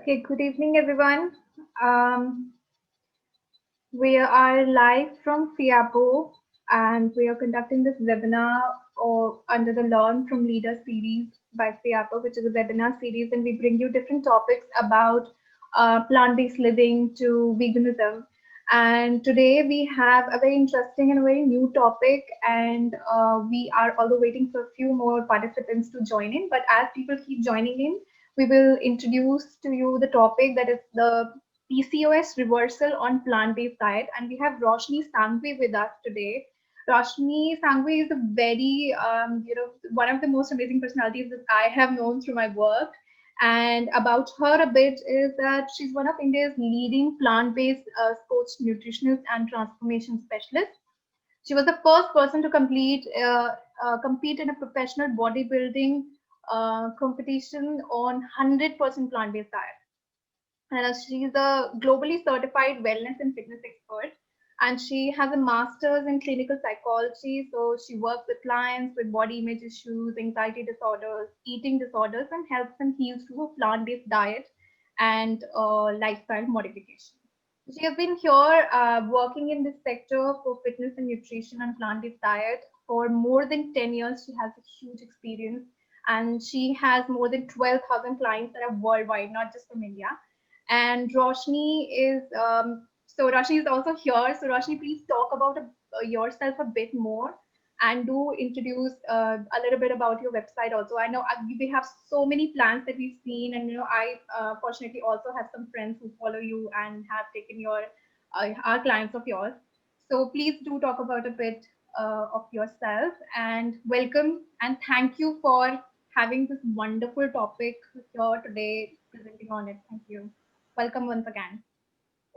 Okay, good evening, everyone. Um, we are live from FIAPO and we are conducting this webinar under the Learn from Leaders series by FIAPO, which is a webinar series, and we bring you different topics about plant-based living to veganism. And today we have a very interesting and a very new topic, and we are although waiting for a few more participants to join in. But as people keep joining in, we will introduce to you the topic that is the PCOS reversal on plant-based diet, and we have Roshni Sangvi with us today. Roshni Sangvi is a very, one of the most amazing personalities that I have known through my work. And about her a bit is that she's one of India's leading plant-based sports nutritionists and transformation specialists. She was the first person to compete in a professional bodybuilding competition on 100% plant-based diet, and she's a globally certified wellness and fitness expert, and she has a master's in clinical psychology. So she works with clients with body image issues, anxiety disorders, eating disorders, and helps them heal through a plant-based diet and lifestyle modification. She has been here working in this sector for fitness and nutrition and plant-based diet for more than 10 years. She has a huge experience, and she has more than 12,000 clients that are worldwide, not just from India. And Roshni is also here. So Roshni, please talk about yourself a bit more, and do introduce a little bit about your website also. I know we have so many plans that we've seen, and I fortunately also have some friends who follow you and have taken your are clients of yours. So please do talk about a bit of yourself, and welcome and thank you for having this wonderful topic here today, presenting on it. Thank you. Welcome once again.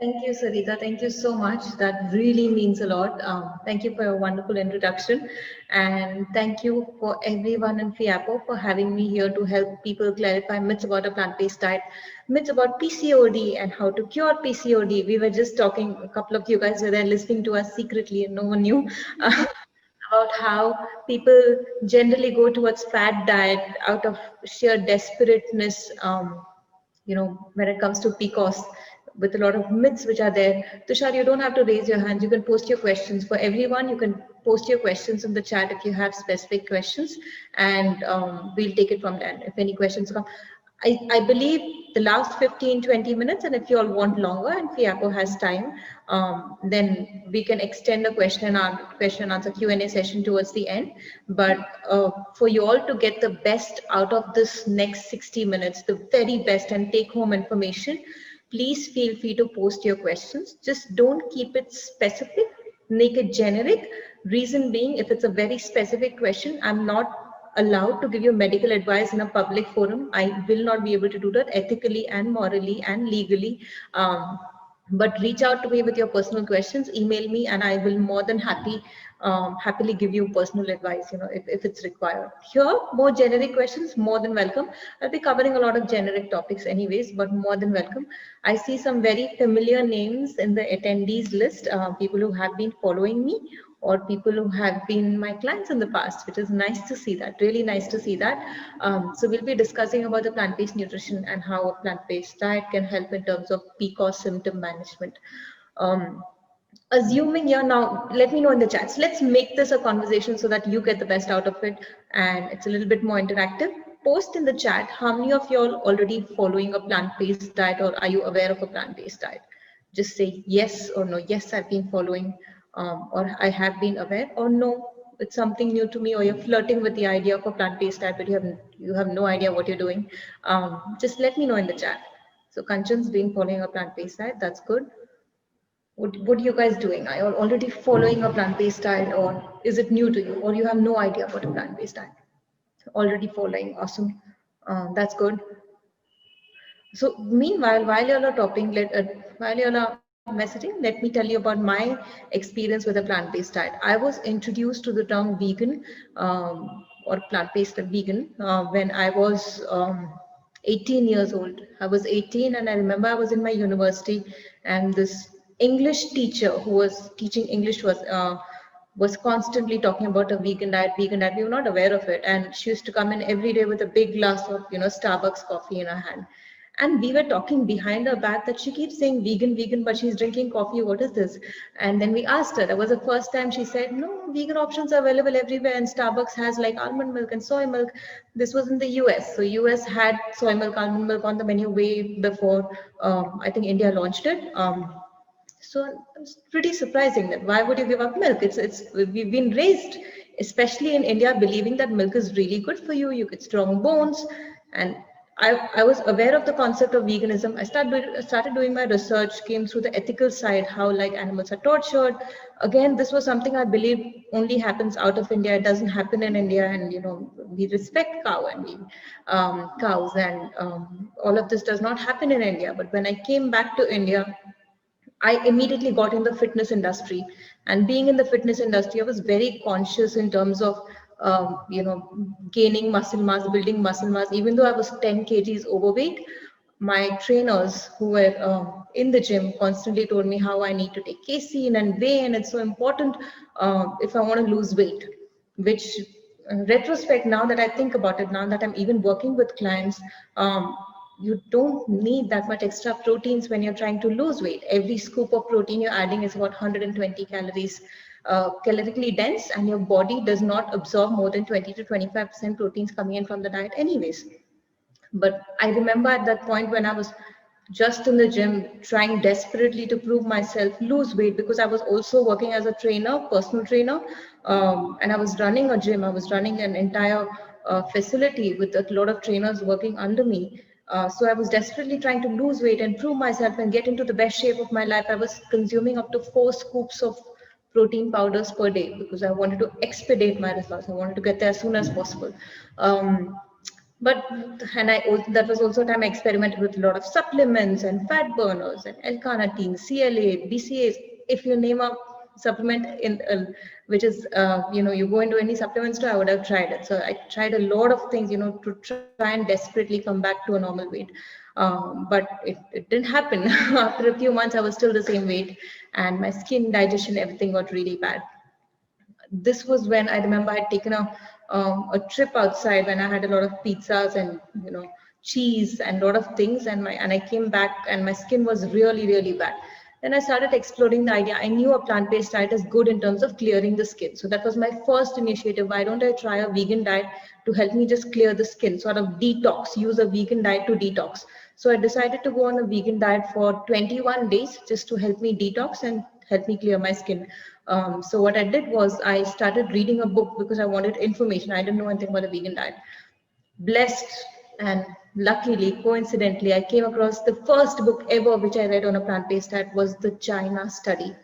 Thank you, Sarita. Thank you so much. That really means a lot. Thank you for your wonderful introduction. And thank you for everyone in FIAPO for having me here to help people clarify myths about a plant-based diet, myths about PCOD and how to cure PCOD. We were just talking, a couple of you guys were there listening to us secretly and no one knew. About how people generally go towards fat diet out of sheer desperateness, when it comes to PCOS, with a lot of myths which are there. Tushar, you don't have to raise your hands. You can post your questions. For everyone, you can post your questions in the chat if you have specific questions, and we'll take it from there. If any questions come, I believe the last 15, 20 minutes, and if you all want longer and FIAPO has time, then we can extend the question and answer Q&A session towards the end. But for you all to get the best out of this next 60 minutes, the very best and take home information, please feel free to post your questions. Just don't keep it specific, make it generic. Reason being, if it's a very specific question, I'm not allowed to give you medical advice in a public forum. I will not be able to do that ethically and morally and legally. But reach out to me with your personal questions, email me, and I will more than happily give you personal advice, if it's required. Here, more generic questions, more than welcome. I'll be covering a lot of generic topics anyways, but more than welcome. I see some very familiar names in the attendees list, people who have been following me or people who have been my clients in the past, which is nice to see that, really nice to see that. So we'll be discussing about the plant-based nutrition and how a plant-based diet can help in terms of PCOS symptom management. Assuming you're now, let me know in the chats. Let's make this a conversation so that you get the best out of it and it's a little bit more interactive. Post in the chat how many of you are already following a plant-based diet, or are you aware of a plant-based diet? Just say yes or no. Yes, I've been following, or I have been aware, or no, it's something new to me, or you're flirting with the idea of a plant-based diet, but you have no idea what you're doing. Just let me know in the chat. So Kanchan's been following a plant-based diet. That's good. What are you guys doing? Are you already following a plant-based diet, or is it new to you, or you have no idea what a plant-based diet? Already following, awesome. That's good. So meanwhile, while you're talking, while you're messaging, let me tell you about my experience with a plant-based diet. I was introduced to the term vegan, or plant-based vegan when I was 18 years old. I was 18, and I remember I was in my university, and this English teacher who was teaching English was constantly talking about a vegan diet, vegan diet. We were not aware of it, and she used to come in every day with a big glass of Starbucks coffee in her hand. And we were talking behind her back that she keeps saying vegan, vegan, but she's drinking coffee. What is this? And then we asked her. That was the first time she said, no, vegan options are available everywhere, and Starbucks has like almond milk and soy milk. This was in the US. So US had soy milk, almond milk on the menu way before I think India launched it. So it's pretty surprising that why would you give up milk? It's we've been raised, especially in India, believing that milk is really good for you. You get strong bones, and I was aware of the concept of veganism. I started doing my research, came through the ethical side, how like animals are tortured. Again, this was something I believe only happens out of India. It doesn't happen in India, and we respect cows, and all of this does not happen in India. But when I came back to India, I immediately got in the fitness industry, and being in the fitness industry, I was very conscious in terms of, gaining muscle mass, building muscle mass. Even though I was 10 kgs overweight, my trainers who were in the gym constantly told me how I need to take casein and whey, and it's so important if I want to lose weight. Which, retrospect, now that I think about it, now that I'm even working with clients, you don't need that much extra proteins when you're trying to lose weight. Every scoop of protein you're adding is about 120 calories, calorically dense, and your body does not absorb more than 20 to 25% proteins coming in from the diet anyways. But I remember at that point when I was just in the gym trying desperately to prove myself, lose weight, because I was also working as a trainer, personal trainer, and I was running a gym. I was running an entire facility with a lot of trainers working under me. So I was desperately trying to lose weight and prove myself and get into the best shape of my life. I was consuming up to 4 scoops of protein powders per day because I wanted to expedite my results. I wanted to get there as soon as possible. But that was also a time I experimented with a lot of supplements and fat burners and L-carnitine, CLA, BCAAs. If you name a supplement in which is you go into any supplement store, I would have tried it. So I tried a lot of things to try and desperately come back to a normal weight. But it didn't happen. After a few months I was still the same weight, and my skin, digestion, everything got really bad. This was when I remember I had taken a trip outside when I had a lot of pizzas and cheese and a lot of things, and I came back and my skin was really, really bad. Then I started exploring the idea. I knew a plant-based diet is good in terms of clearing the skin. So that was my first initiative. Why don't I try a vegan diet to help me just clear the skin, sort of detox, use a vegan diet to detox. So I decided to go on a vegan diet for 21 days just to help me detox and help me clear my skin. So what I did was I started reading a book because I wanted information. I didn't know anything about a vegan diet. Blessed and luckily, coincidentally, I came across the first book ever which I read on a plant-based diet was the China Study.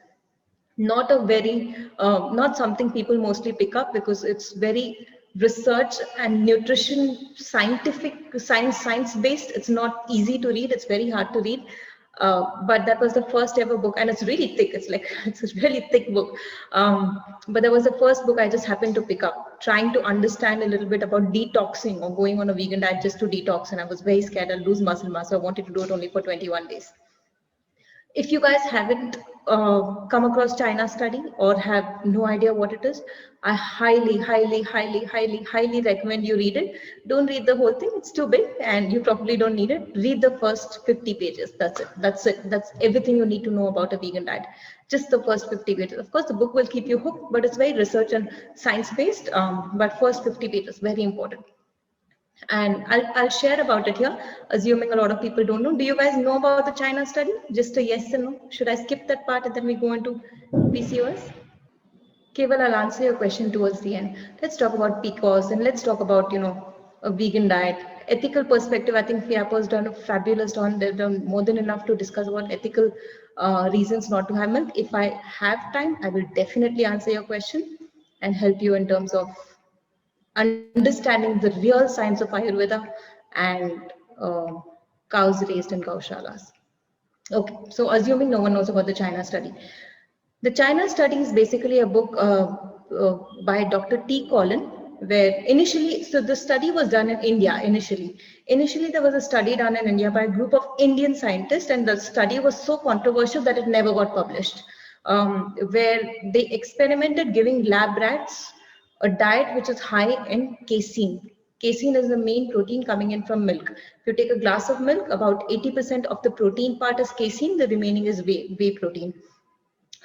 Not a very, not something people mostly pick up because it's very research and nutrition scientific, science based. It's not easy to read. It's very hard to read. But that was the first ever book, and it's really thick. It's like it's a really thick book. But that was the first book I just happened to pick up, trying to understand a little bit about detoxing or going on a vegan diet just to detox. And I was very scared I'll lose muscle mass, so I wanted to do it only for 21 days. If you guys haven't come across China Study or have no idea what it is, I highly, highly, highly, highly, highly recommend you read it. Don't read the whole thing. It's too big and you probably don't need it. Read the first 50 pages. That's it. That's it. That's everything you need to know about a vegan diet. Just the first 50 pages. Of course, the book will keep you hooked, but it's very research and science-based. But first 50 pages, very important. And I'll share about it here, assuming a lot of people don't know. Do you guys know about the China study? Just a yes and no. Should I skip that part and then we go into PCOS? Keval, I'll answer your question towards the end. Let's talk about PCOS and let's talk about, a vegan diet. Ethical perspective, I think FIAPO has done a fabulous job. They've done more than enough to discuss about ethical reasons not to have milk. If I have time, I will definitely answer your question and help you in terms of understanding the real science of Ayurveda and cows raised in gaushalas. Okay, so assuming no one knows about the China study. The China study is basically a book by Dr. T. Collin, where initially, so the study was done in India initially. Initially, there was a study done in India by a group of Indian scientists, and the study was so controversial that it never got published, where they experimented giving lab rats a diet which is high in casein. Casein is the main protein coming in from milk. If you take a glass of milk, about 80% of the protein part is casein, the remaining is whey protein.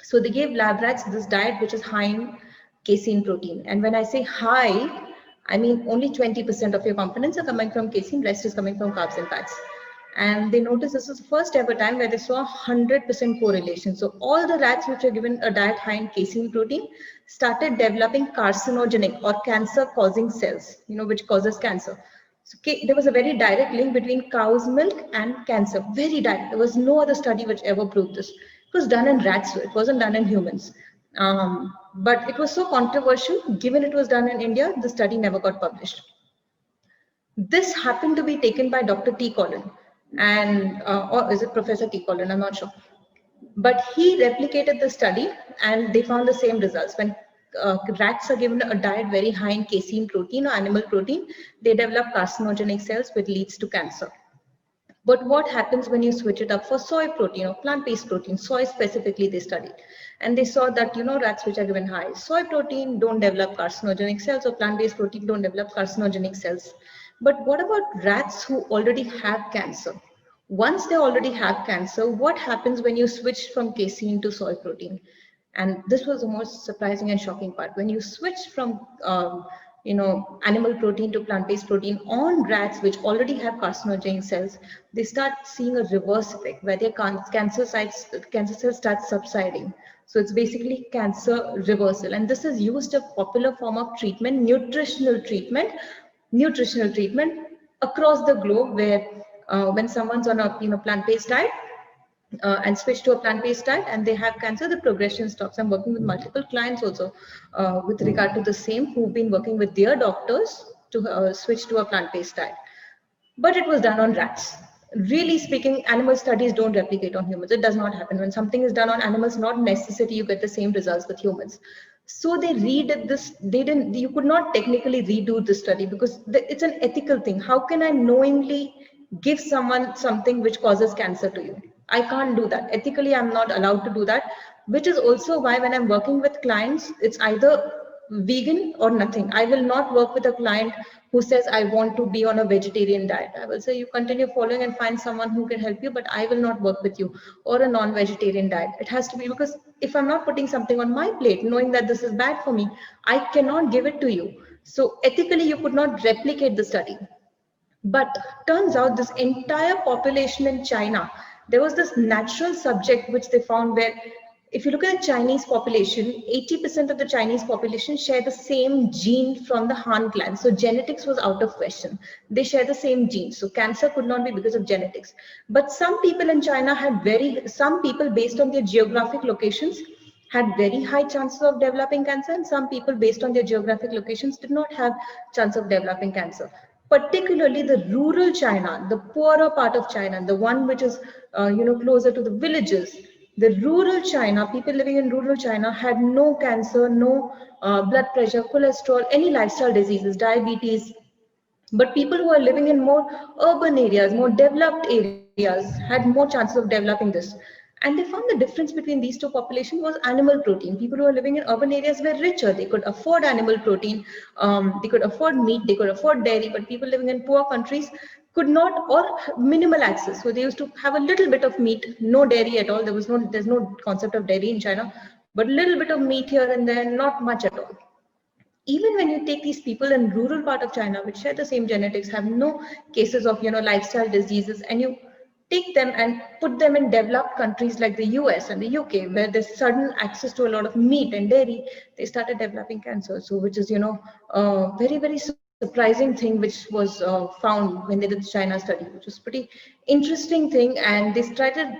So they gave lab rats this diet which is high in casein protein. And when I say high, I mean only 20% of your components are coming from casein, rest is coming from carbs and fats. And they noticed this was the first ever time where they saw 100% correlation. So all the rats which were given a diet high in casein protein started developing carcinogenic or cancer causing cells, which causes cancer. So there was a very direct link between cow's milk and cancer, very direct. There was no other study which ever proved this. It was done in rats, so it wasn't done in humans. But it was so controversial, given it was done in India, the study never got published. This happened to be taken by Dr. T. Collin, and or is it Professor T. Collin? I'm not sure. But he replicated the study, and they found the same results. When rats are given a diet very high in casein protein or animal protein, they develop carcinogenic cells, which leads to cancer. But what happens when you switch it up for soy protein or plant-based protein? Soy specifically they studied. And they saw that, rats which are given high soy protein don't develop carcinogenic cells, or plant-based protein don't develop carcinogenic cells. But what about rats who already have cancer? Once they already have cancer, what happens when you switch from casein to soy protein? And this was the most surprising and shocking part. When you switch from animal protein to plant-based protein on rats which already have carcinogenic cells, they start seeing a reverse effect where their cancer cells start subsiding. So it's basically cancer reversal. And this is used a popular form of treatment, nutritional treatment across the globe, where when someone's on a plant-based diet, and switch to a plant-based diet and they have cancer, the progression stops. I'm working with multiple clients also with regard to the same, who've been working with their doctors to switch to a plant-based diet. But it was done on rats. Really speaking, animal studies don't replicate on humans. It does not happen. When something is done on animals, not necessarily you get the same results with humans. So they redid this. You could not technically redo the study because it's an ethical thing. How can I knowingly give someone something which causes cancer to you? I can't do that. Ethically, I'm not allowed to do that, which is also why when I'm working with clients, it's either vegan or nothing. I will not work with a client who says, I want to be on a vegetarian diet. I will say, you continue following and find someone who can help you, but I will not work with you, or a non-vegetarian diet. It has to be, because if I'm not putting something on my plate, knowing that this is bad for me, I cannot give it to you. So ethically, you could not replicate the study. But turns out this entire population in China, there was this natural subject which they found where, if you look at the Chinese population, 80% of the Chinese population share the same gene from the Han clan. So genetics was out of question. They share the same gene. So cancer could not be because of genetics. But some people in China some people based on their geographic locations had very high chances of developing cancer, and some people based on their geographic locations did not have chance of developing cancer. Particularly the rural China, the poorer part of China, the one which is closer to the villages. The rural China, people living in rural China had no cancer, no blood pressure, cholesterol, any lifestyle diseases, diabetes. But people who are living in more urban areas, more developed areas, had more chances of developing this. And they found the difference between these two populations was animal protein. People who are living in urban areas were richer. They could afford animal protein, they could afford meat, they could afford dairy. But people living in poor countries could not, or minimal access. So they used to have a little bit of meat, no dairy at all. There's no concept of dairy in China, but a little bit of meat here and there, not much at all. Even when you take these people in rural part of China, which share the same genetics, have no cases of lifestyle diseases, and you take them and put them in developed countries like the US and the UK, where there's sudden access to a lot of meat and dairy, they started developing cancer. So which is a very, very surprising thing which was found when they did the China study, which was pretty interesting thing. And they started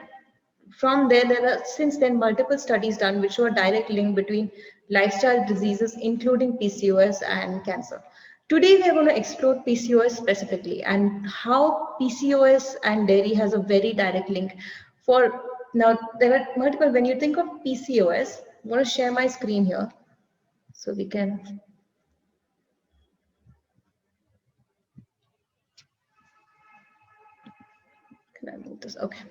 from there are since then multiple studies done which show a direct link between lifestyle diseases, including PCOS and cancer. Today, we are going to explore PCOS specifically and how PCOS and dairy has a very direct link. Now, there are multiple, when you think of PCOS, I'm going to share my screen here so we can. Can I move this? Okay.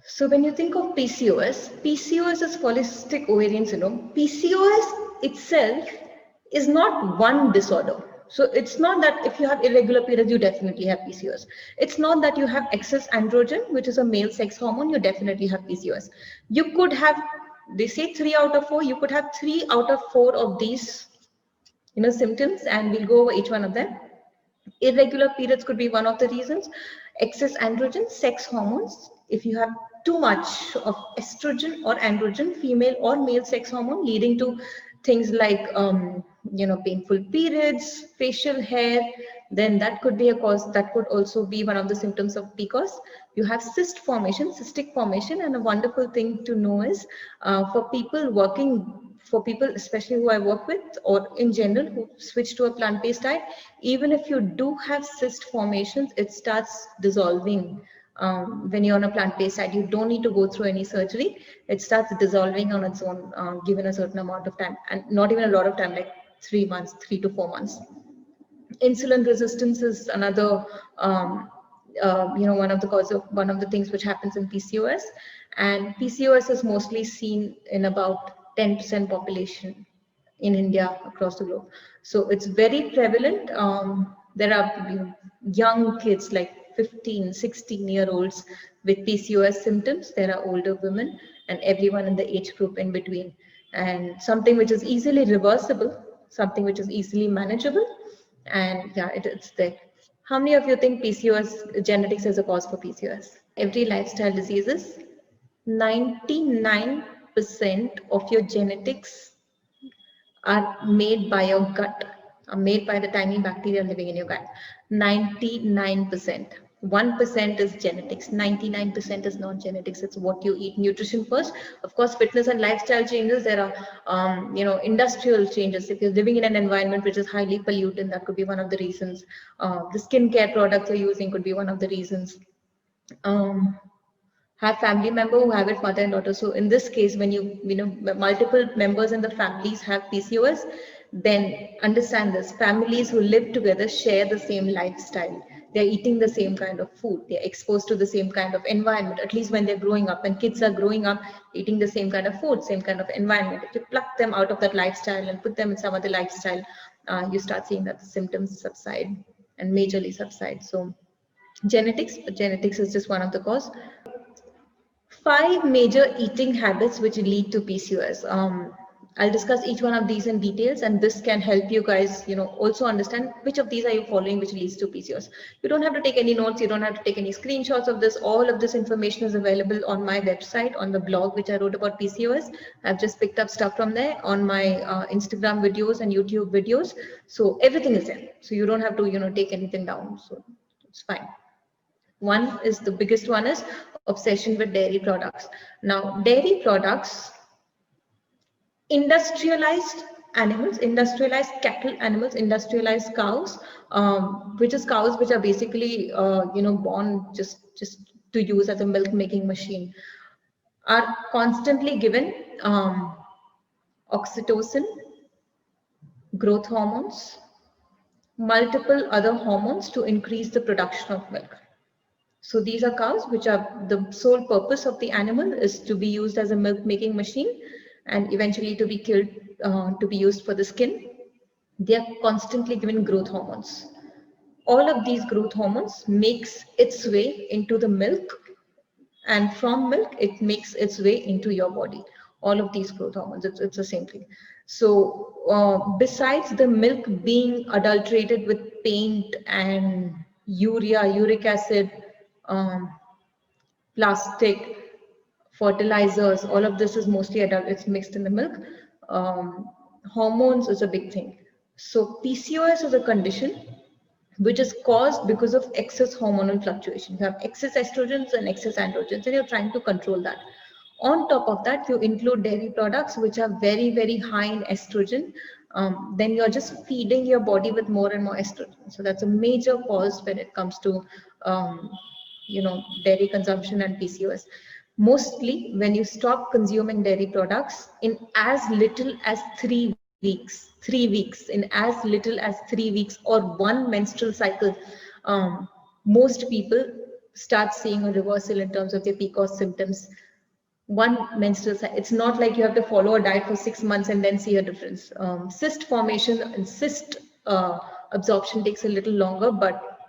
So when you think of PCOS is polycystic ovarian syndrome. PCOS itself is not one disorder. So it's not that if you have irregular periods, you definitely have PCOS. It's not that you have excess androgen, which is a male sex hormone, you definitely have PCOS. You could have, they say 3 out of 4, you could have 3 out of 4 of these, symptoms, and we'll go over each one of them. Irregular periods could be one of the reasons. Excess androgen, sex hormones. If you have too much of estrogen or androgen, female or male sex hormone, leading to things like painful periods, facial hair, then that could be a cause. That could also be one of the symptoms of PCOS. You have cyst formation, cystic formation, and a wonderful thing to know is for people especially who I work with, or in general who switch to a plant-based diet, even if you do have cyst formations, it starts dissolving. When you're on a plant-based diet, you don't need to go through any surgery. It starts dissolving on its own, given a certain amount of time, and not even a lot of time, like 3 months, 3 to 4 months. Insulin resistance is another, one of the things which happens in PCOS, and PCOS is mostly seen in about 10% population in India across the globe. So it's very prevalent. There are young kids like 15, 16-year-olds with PCOS symptoms. There are older women and everyone in the age group in between. And something which is easily reversible, something which is easily manageable. And yeah, it's there. How many of you think PCOS, genetics is a cause for PCOS? Every lifestyle diseases, 99% of your genetics are made by your gut, are made by the tiny bacteria living in your gut. 99%. 1% is genetics, 99% is not genetics. It's what you eat. Nutrition first. Of course, fitness and lifestyle changes. There are, industrial changes. If you're living in an environment which is highly polluted, that could be one of the reasons. The skincare products you're using could be one of the reasons. Have family member who have it, mother and daughter. So in this case, when multiple members in the families have PCOS, then understand this: families who live together share the same lifestyle. They're eating the same kind of food. They're exposed to the same kind of environment, at least when they're growing up. And kids are growing up eating the same kind of food, same kind of environment. If you pluck them out of that lifestyle and put them in some other lifestyle, you start seeing that the symptoms subside and majorly subside. So genetics is just one of the cause. 5 major eating habits which lead to PCOS. I'll discuss each one of these in details, and this can help you guys, also understand which of these are you following which leads to PCOS. You don't have to take any notes. You don't have to take any screenshots of this. All of this information is available on my website, on the blog which I wrote about PCOS. I've just picked up stuff from there, on my Instagram videos and YouTube videos. So everything is there. So you don't have to, take anything down. So it's fine. One is, the biggest one is obsession with dairy products. Now, dairy products, industrialized animals, industrialized cattle animals, industrialized cows, which are basically, born just to use as a milk making machine, are constantly given oxytocin, growth hormones, multiple other hormones to increase the production of milk. So these are cows which are, the sole purpose of the animal is to be used as a milk making machine and eventually to be killed, to be used for the skin. They are constantly given growth hormones. All of these growth hormones makes its way into the milk, and from milk it makes its way into your body. All of these growth hormones, it's the same thing. So besides the milk being adulterated with paint and urea, uric acid, plastic, fertilizers, all of this is mostly it's mixed in the milk. Hormones is a big thing. So PCOS is a condition which is caused because of excess hormonal fluctuation. You have excess estrogens and excess androgens, and you're trying to control that. On top of that, you include dairy products which are very, very high in estrogen. Then you're just feeding your body with more and more estrogen. So that's a major cause when it comes to dairy consumption and PCOS. Mostly when you stop consuming dairy products in as little as 3 weeks, in as little as 3 weeks or one menstrual cycle, most people start seeing a reversal in terms of their PCOS symptoms one menstrual cycle. It's not like you have to follow a diet for 6 months and then see a difference. Cyst formation and cyst absorption takes a little longer, but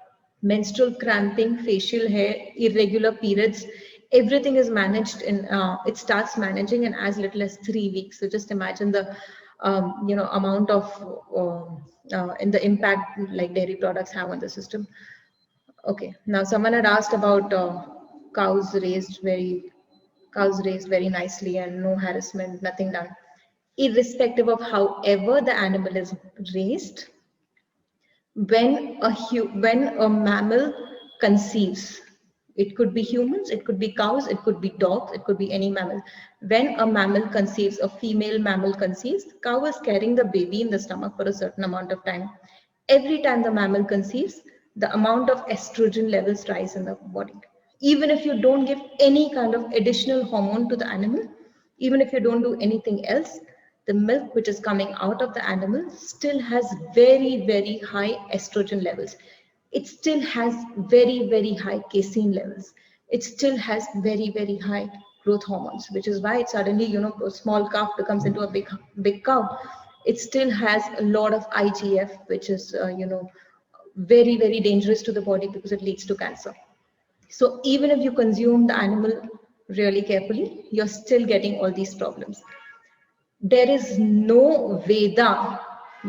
menstrual cramping, facial hair, irregular periods, everything is managed in, it starts managing in as little as 3 weeks. So just imagine the, amount of, in the impact like dairy products have on the system. Okay, now someone had asked about cows raised very cows raised very nicely and no harassment, nothing done. Irrespective of however the animal is raised, when a mammal conceives, it could be humans, it could be cows, it could be dogs, it could be any mammal. When a mammal conceives, a female mammal conceives, the cow is carrying the baby in the stomach for a certain amount of time. Every time the mammal conceives, the amount of estrogen levels rise in the body. Even if you don't give any kind of additional hormone to the animal, even if you don't do anything else, the milk which is coming out of the animal still has very, very high estrogen levels. It still has very, very high casein levels. It still has very, very high growth hormones, which is why it suddenly, a small calf becomes into a big cow. It still has a lot of IGF, which is, very, very dangerous to the body because it leads to cancer. So even if you consume the animal really carefully, you're still getting all these problems. There is no Veda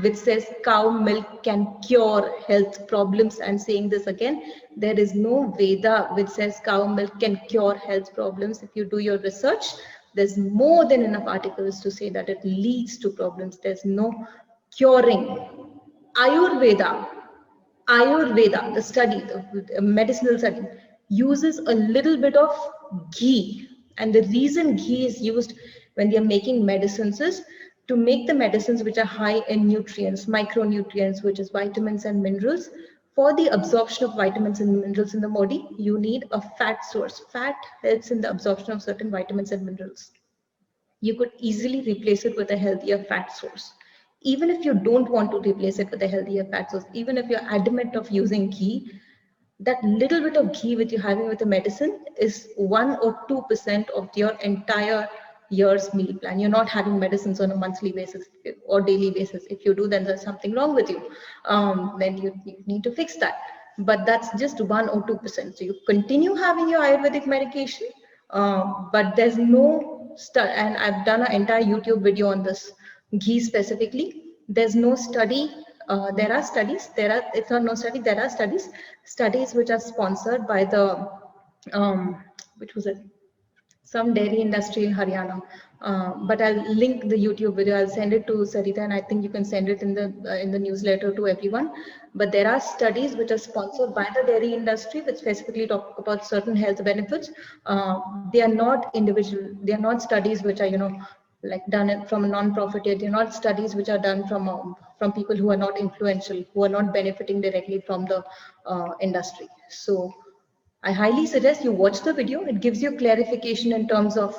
which says cow milk can cure health problems. I'm saying this again. There is no Veda which says cow milk can cure health problems. If you do your research, there's more than enough articles to say that it leads to problems. There's no curing. Ayurveda, the study, the medicinal study, uses a little bit of ghee. And the reason ghee is used when they are making medicines is to make the medicines which are high in nutrients, micronutrients, which is vitamins and minerals. For the absorption of vitamins and minerals in the body, you need a fat source. Fat helps in the absorption of certain vitamins and minerals. You could easily replace it with a healthier fat source. Even if you don't want to replace it with a healthier fat source, even if you're adamant of using ghee, that little bit of ghee which you're having with the medicine is 1 or 2% of your entire year's meal plan. You're not having medicines on a monthly basis or daily basis. If you do, then there's something wrong with you. Then you need to fix that. But that's just 1 or 2%. So you continue having your Ayurvedic medication, but there's no and I've done an entire YouTube video on this ghee specifically. There's no study. There are studies. It's not no study. There are studies which are sponsored by the which was it? Some dairy industry in Haryana. But I'll link the YouTube video. I'll send it to Sarita, and I think you can send it in the newsletter to everyone. But there are studies which are sponsored by the dairy industry, which specifically talk about certain health benefits. They are not individual. They are not studies which are like done from a non-profit. They're not studies which are done from people who are not influential, who are not benefiting directly from the industry. So I highly suggest you watch the video. It gives you clarification in terms of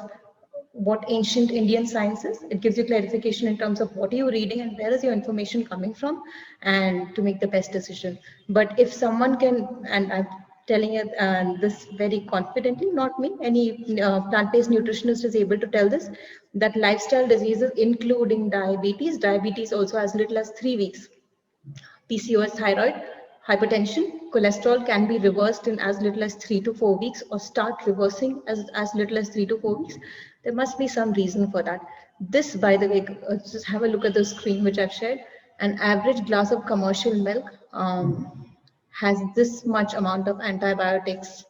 what ancient Indian science is. It gives you clarification in terms of what you're reading and where is your information coming from, and to make the best decision. But if someone can, and I'm telling you this very confidently, not me, any plant-based nutritionist is able to tell this, that lifestyle diseases, including diabetes also as little as 3 weeks. PCOS, thyroid, hypertension, cholesterol can be reversed in as little as 3 to 4 weeks, or start reversing as little as 3 to 4 weeks. There must be some reason for that. This, by the way, just have a look at the screen which I've shared. An average glass of commercial milk has this much amount of antibiotics,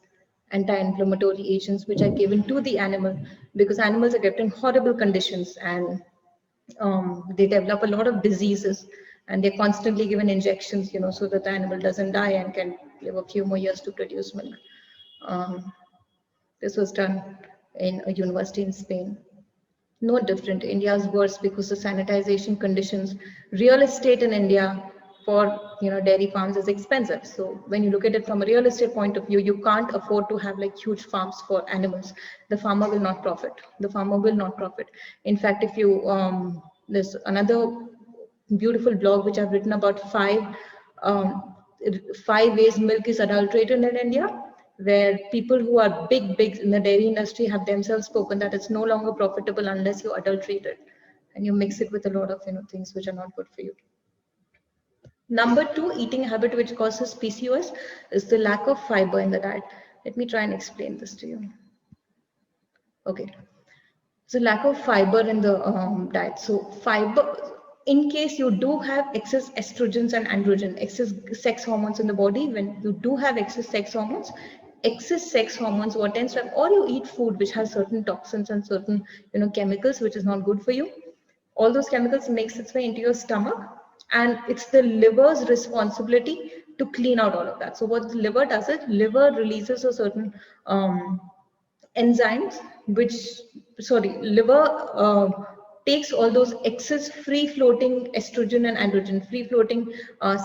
anti-inflammatory agents which are given to the animal, because animals are kept in horrible conditions, and they develop a lot of diseases, and they're constantly given injections, so that the animal doesn't die and can live a few more years to produce milk. This was done in a university in Spain. No different. India is worse because the sanitization conditions. Real estate in India for dairy farms is expensive. So when you look at it from a real estate point of view, you can't afford to have like huge farms for animals. The farmer will not profit. The farmer will not profit. In fact, if you there's another beautiful blog which I've written about 5 ways milk is adulterated in India. where people who are big in the dairy industry have themselves spoken that it's no longer profitable unless you adulterate it and you mix it with a lot of things which are not good for you. Number two eating habit which causes PCOS is the lack of fiber in the diet. Let me try and explain this to you. Okay. So lack of fiber in the diet. So fiber, in case you do have excess estrogens and androgen, excess sex hormones in the body, when you do have excess sex hormones, what tends to happen, or you eat food which has certain toxins and certain chemicals which is not good for you. All those chemicals makes its way into your stomach, and it's the liver's responsibility to clean out all of that. So what the liver does is liver releases a certain enzymes which liver takes all those excess free floating estrogen and androgen free floating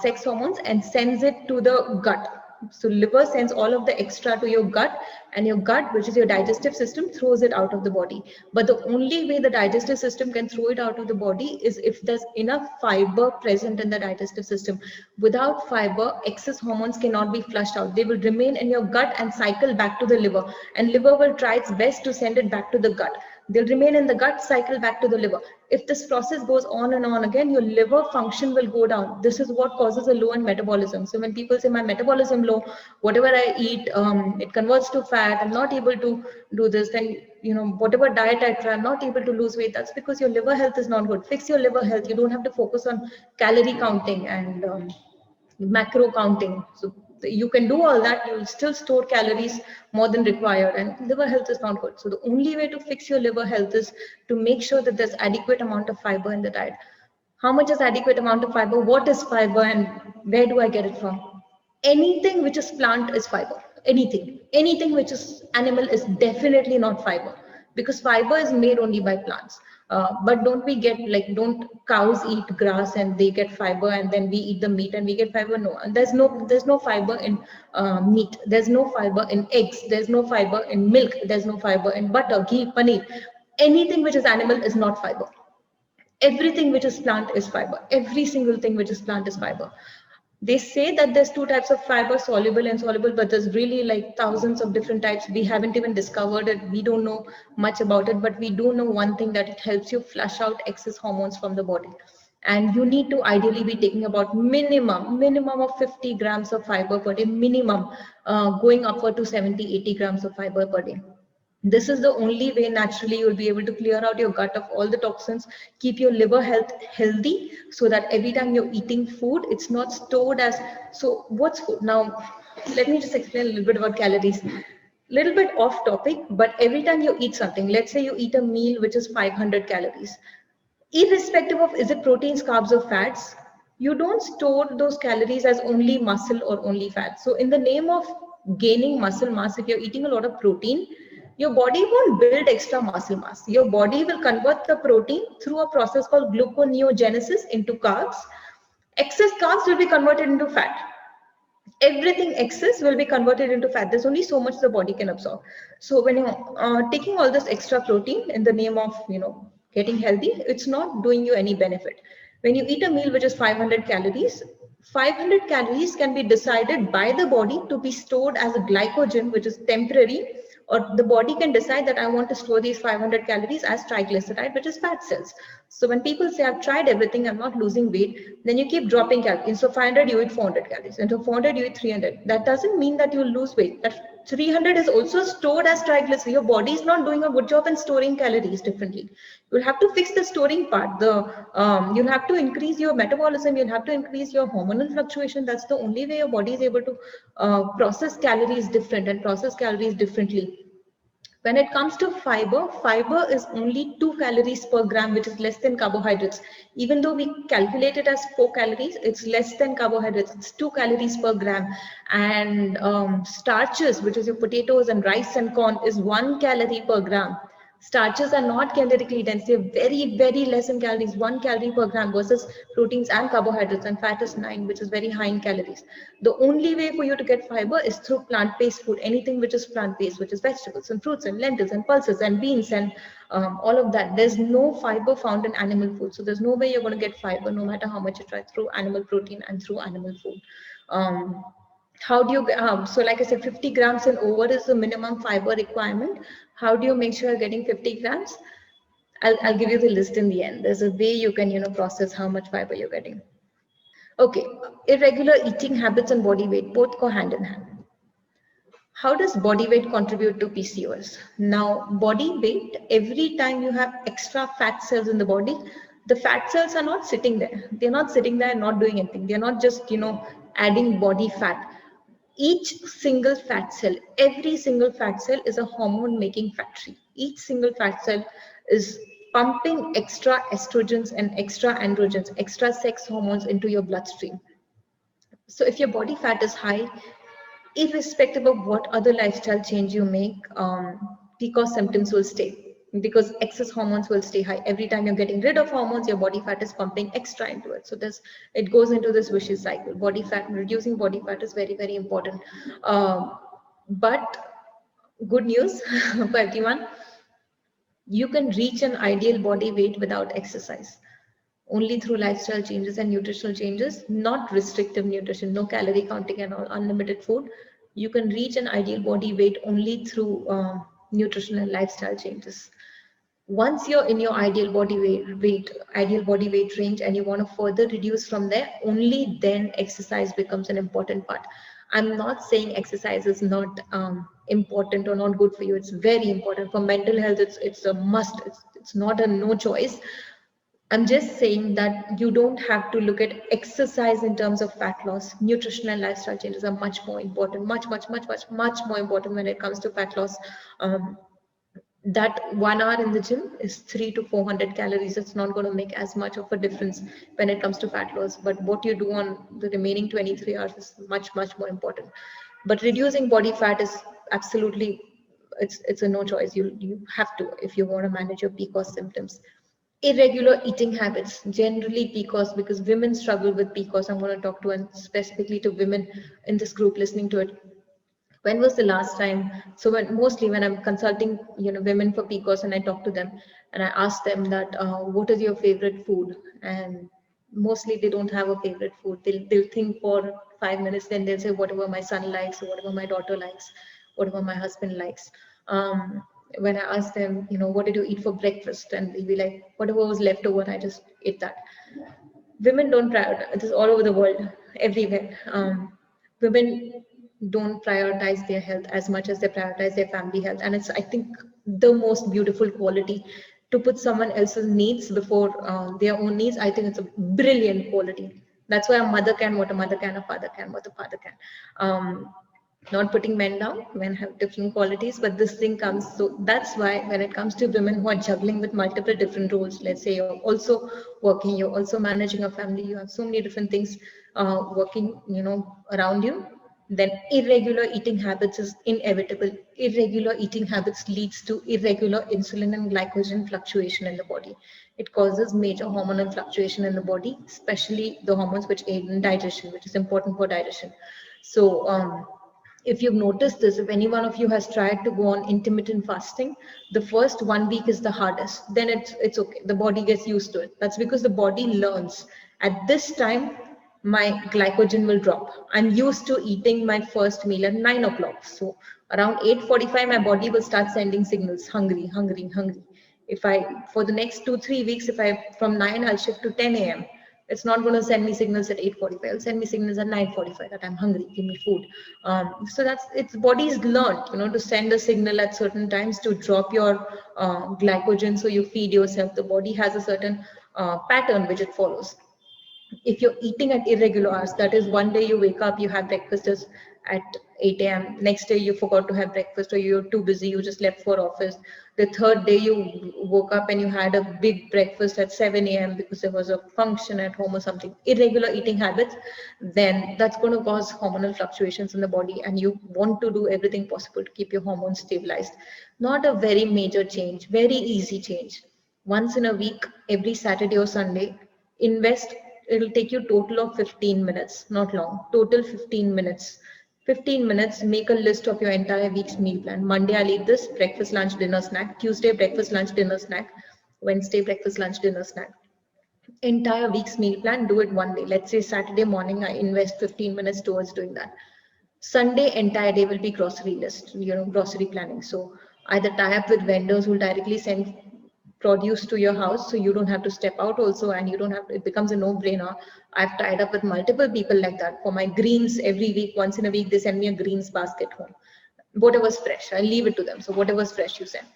sex hormones and sends it to the gut. So liver sends all of the extra to your gut, and your gut, which is your digestive system, throws it out of the body. But the only way the digestive system can throw it out of the body is if there's enough fiber present in the digestive system. Without fiber, excess hormones cannot be flushed out. They will remain in your gut and cycle back to the liver, and liver will try its best to send it back to the gut. They'll remain in the gut, cycle back to the liver. If this process goes on and on again, your liver function will go down. This is what causes a low in metabolism. So when people say my metabolism low, whatever I eat, it converts to fat, I'm not able to do this, then whatever diet I try, I'm not able to lose weight. That's because your liver health is not good. Fix your liver health. You don't have to focus on calorie counting and macro counting. So you can do all that, you'll still store calories more than required, and liver health is not good. So the only way to fix your liver health is to make sure that there's adequate amount of fiber in the diet. How much is adequate amount of fiber? What is fiber and where do I get it from? Anything which is plant is fiber. Anything which is animal is definitely not fiber, because fiber is made only by plants. But don't cows eat grass and they get fiber, and then we eat the meat and we get fiber? No, and there's no fiber in meat. There's no fiber in eggs. There's no fiber in milk. There's no fiber in butter, ghee, paneer. Anything which is animal is not fiber. Everything which is plant is fiber. Every single thing which is plant is fiber. They say that there's two types of fiber, soluble and insoluble, but there's really like thousands of different types. We haven't even discovered it. We don't know much about it, but we do know one thing, that it helps you flush out excess hormones from the body. And you need to ideally be taking about minimum of 50 grams of fiber per day, minimum, going upward to 70-80 grams of fiber per day. This is the only way naturally you'll be able to clear out your gut of all the toxins, keep your liver health healthy, so that every time you're eating food, it's not stored as, so what's food? Now, let me just explain a little bit about calories. Little bit off topic, but every time you eat something, let's say you eat a meal which is 500 calories, irrespective of is it proteins, carbs or fats, you don't store those calories as only muscle or only fat. So in the name of gaining muscle mass, if you're eating a lot of protein, your body won't build extra muscle mass. Your body will convert the protein through a process called gluconeogenesis into carbs. Excess carbs will be converted into fat. Everything excess will be converted into fat. There's only so much the body can absorb. So when you're taking all this extra protein in the name of getting healthy, it's not doing you any benefit. When you eat a meal which is 500 calories, 500 calories can be decided by the body to be stored as a glycogen, which is temporary, or the body can decide that I want to store these 500 calories as triglyceride, which is fat cells. So when people say I've tried everything, I'm not losing weight, then you keep dropping calories. So 500 you eat 400 calories, and so 400 you eat 300. That doesn't mean that you'll lose weight. That 300 is also stored as triglycerides. Your body is not doing a good job in storing calories differently. You'll have to fix the storing part. You'll have to increase your metabolism. You'll have to increase your hormonal fluctuation. That's the only way your body is able to process calories different and process calories differently. When it comes to fiber, fiber is only 2 calories per gram, which is less than carbohydrates. Even though we calculate it as 4 calories, it's less than carbohydrates. It's 2 calories per gram. And starches, which is your potatoes and rice and corn, is 1 calorie per gram. Starches are not calorically dense. They're very, very less in calories, 1 calorie per gram, versus proteins and carbohydrates, and fat is 9, which is very high in calories. The only way for you to get fiber is through plant-based food, anything which is plant-based, which is vegetables and fruits and lentils and pulses and beans and all of that. There's no fiber found in animal food. So there's no way you're going to get fiber, no matter how much you try, through animal protein and through animal food. How do you, so like I said, 50 grams and over is the minimum fiber requirement. How do you make sure you're getting 50 grams? I'll give you the list in the end. There's a way you can, process how much fiber you're getting. Okay, irregular eating habits and body weight both go hand in hand. How does body weight contribute to PCOS? Now, body weight, every time you have extra fat cells in the body, the fat cells are not sitting there. They're not sitting there and not doing anything. They're not just, adding body fat. Each single fat cell, every single fat cell is a hormone making factory. Each single fat cell is pumping extra estrogens and extra androgens, extra sex hormones into your bloodstream. So if your body fat is high, irrespective of what other lifestyle change you make, PCOS symptoms will stay because excess hormones will stay high. Every time you're getting rid of hormones, your body fat is pumping extra into it. So it goes into this vicious cycle. Body fat, reducing body fat is very, very important. But good news for everyone, you can reach an ideal body weight without exercise only through lifestyle changes and nutritional changes, not restrictive nutrition, no calorie counting and all, unlimited food. You can reach an ideal body weight only through nutritional and lifestyle changes. Once you're in your ideal body weight range, and you want to further reduce from there, only then exercise becomes an important part. I'm not saying exercise is not important or not good for you. It's very important for mental health. It's a must. It's not a no choice. I'm just saying that you don't have to look at exercise in terms of fat loss. Nutrition and lifestyle changes are much more important, much more important when it comes to fat loss. That 1 hour in the gym is 300 to 400 calories. It's not going to make as much of a difference when it comes to fat loss. But what you do on the remaining 23 hours is much more important. But reducing body fat is absolutely, it's a no choice. You have to if you want to manage your PCOS symptoms. Irregular eating habits, generally PCOS, because women struggle with PCOS. I'm going to talk to and specifically to women in this group listening to it. When was the last time? So mostly when I'm consulting, women for PCOS, and I talk to them and I ask them that, what is your favorite food? And mostly they don't have a favorite food. They'll think for 5 minutes, then they'll say whatever my son likes or whatever my daughter likes, whatever my husband likes. When I ask them, what did you eat for breakfast? And they'll be like, whatever was left over, I just ate that. Women don't prioritize. This is all over the world, everywhere. Women don't prioritize their health as much as they prioritize their family health, and it's, I think, the most beautiful quality to put someone else's needs before their own needs. I think it's a brilliant quality. That's why a mother can what a mother can, a father can what a father can. Not putting men down, men have different qualities, but this thing comes. So that's why when it comes to women who are juggling with multiple different roles, let's say you're also working, you're also managing a family, you have so many different things working, around you, then irregular eating habits is inevitable. Irregular eating habits leads to irregular insulin and glycogen fluctuation in the body. It causes major hormonal fluctuation in the body, especially the hormones which aid in digestion, which is important for digestion. So if you've noticed this, if any one of you has tried to go on intermittent fasting, the first 1 week is the hardest. Then it's okay. The body gets used to it. That's because the body learns at this time my glycogen will drop. I'm used to eating my first meal at 9 o'clock. So around 8:45, my body will start sending signals, hungry, hungry, hungry. If I, for the next 2-3 weeks, if I, from 9, I'll shift to 10 a.m. It's not going to send me signals at 8:45. It'll send me signals at 9:45 that I'm hungry, give me food. So that's, its body's learned, to send a signal at certain times to drop your glycogen so you feed yourself. The body has a certain pattern which it follows. If you're eating at irregular hours, that is, one day you wake up, you have breakfast at 8 a.m. Next day you forgot to have breakfast, or you're too busy, you just left for office. The third day you woke up and you had a big breakfast at 7 a.m. because there was a function at home or something. Irregular eating habits, then that's going to cause hormonal fluctuations in the body, and you want to do everything possible to keep your hormones stabilized. Not a very major change, very easy change. Once in a week, every Saturday or Sunday, invest. It'll take you total of 15 minutes, not long, total 15 minutes. 15 minutes, make a list of your entire week's meal plan. Monday, I'll eat this, breakfast, lunch, dinner, snack. Tuesday, breakfast, lunch, dinner, snack. Wednesday, breakfast, lunch, dinner, snack. Entire week's meal plan, do it one day. Let's say Saturday morning, I invest 15 minutes towards doing that. Sunday entire day will be grocery list, grocery planning. So either tie up with vendors who will directly send produce to your house, so you don't have to step out also, and you don't have to, it becomes a no-brainer. I've tied up with multiple people like that. For my greens, every week, once in a week, they send me a greens basket home. Whatever's fresh, I leave it to them. So whatever's fresh you send.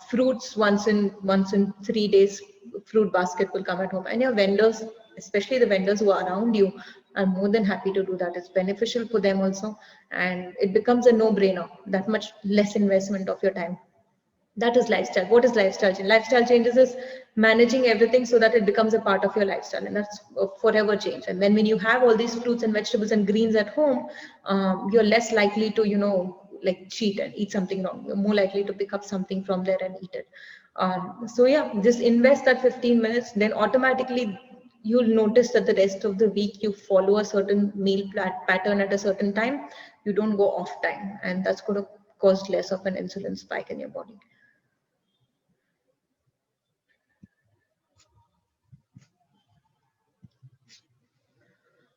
Fruits once in 3 days, fruit basket will come at home, and your vendors, especially the vendors who are around you, are more than happy to do that. It's beneficial for them also, and it becomes a no-brainer. That much less investment of your time. That is lifestyle. What is lifestyle change? Lifestyle changes is managing everything so that it becomes a part of your lifestyle, and that's a forever change. And then when you have all these fruits and vegetables and greens at home, you're less likely to, like cheat and eat something wrong. You're more likely to pick up something from there and eat it. So yeah, just invest that 15 minutes, then automatically you'll notice that the rest of the week you follow a certain meal pattern at a certain time. You don't go off time, and that's going to cause less of an insulin spike in your body.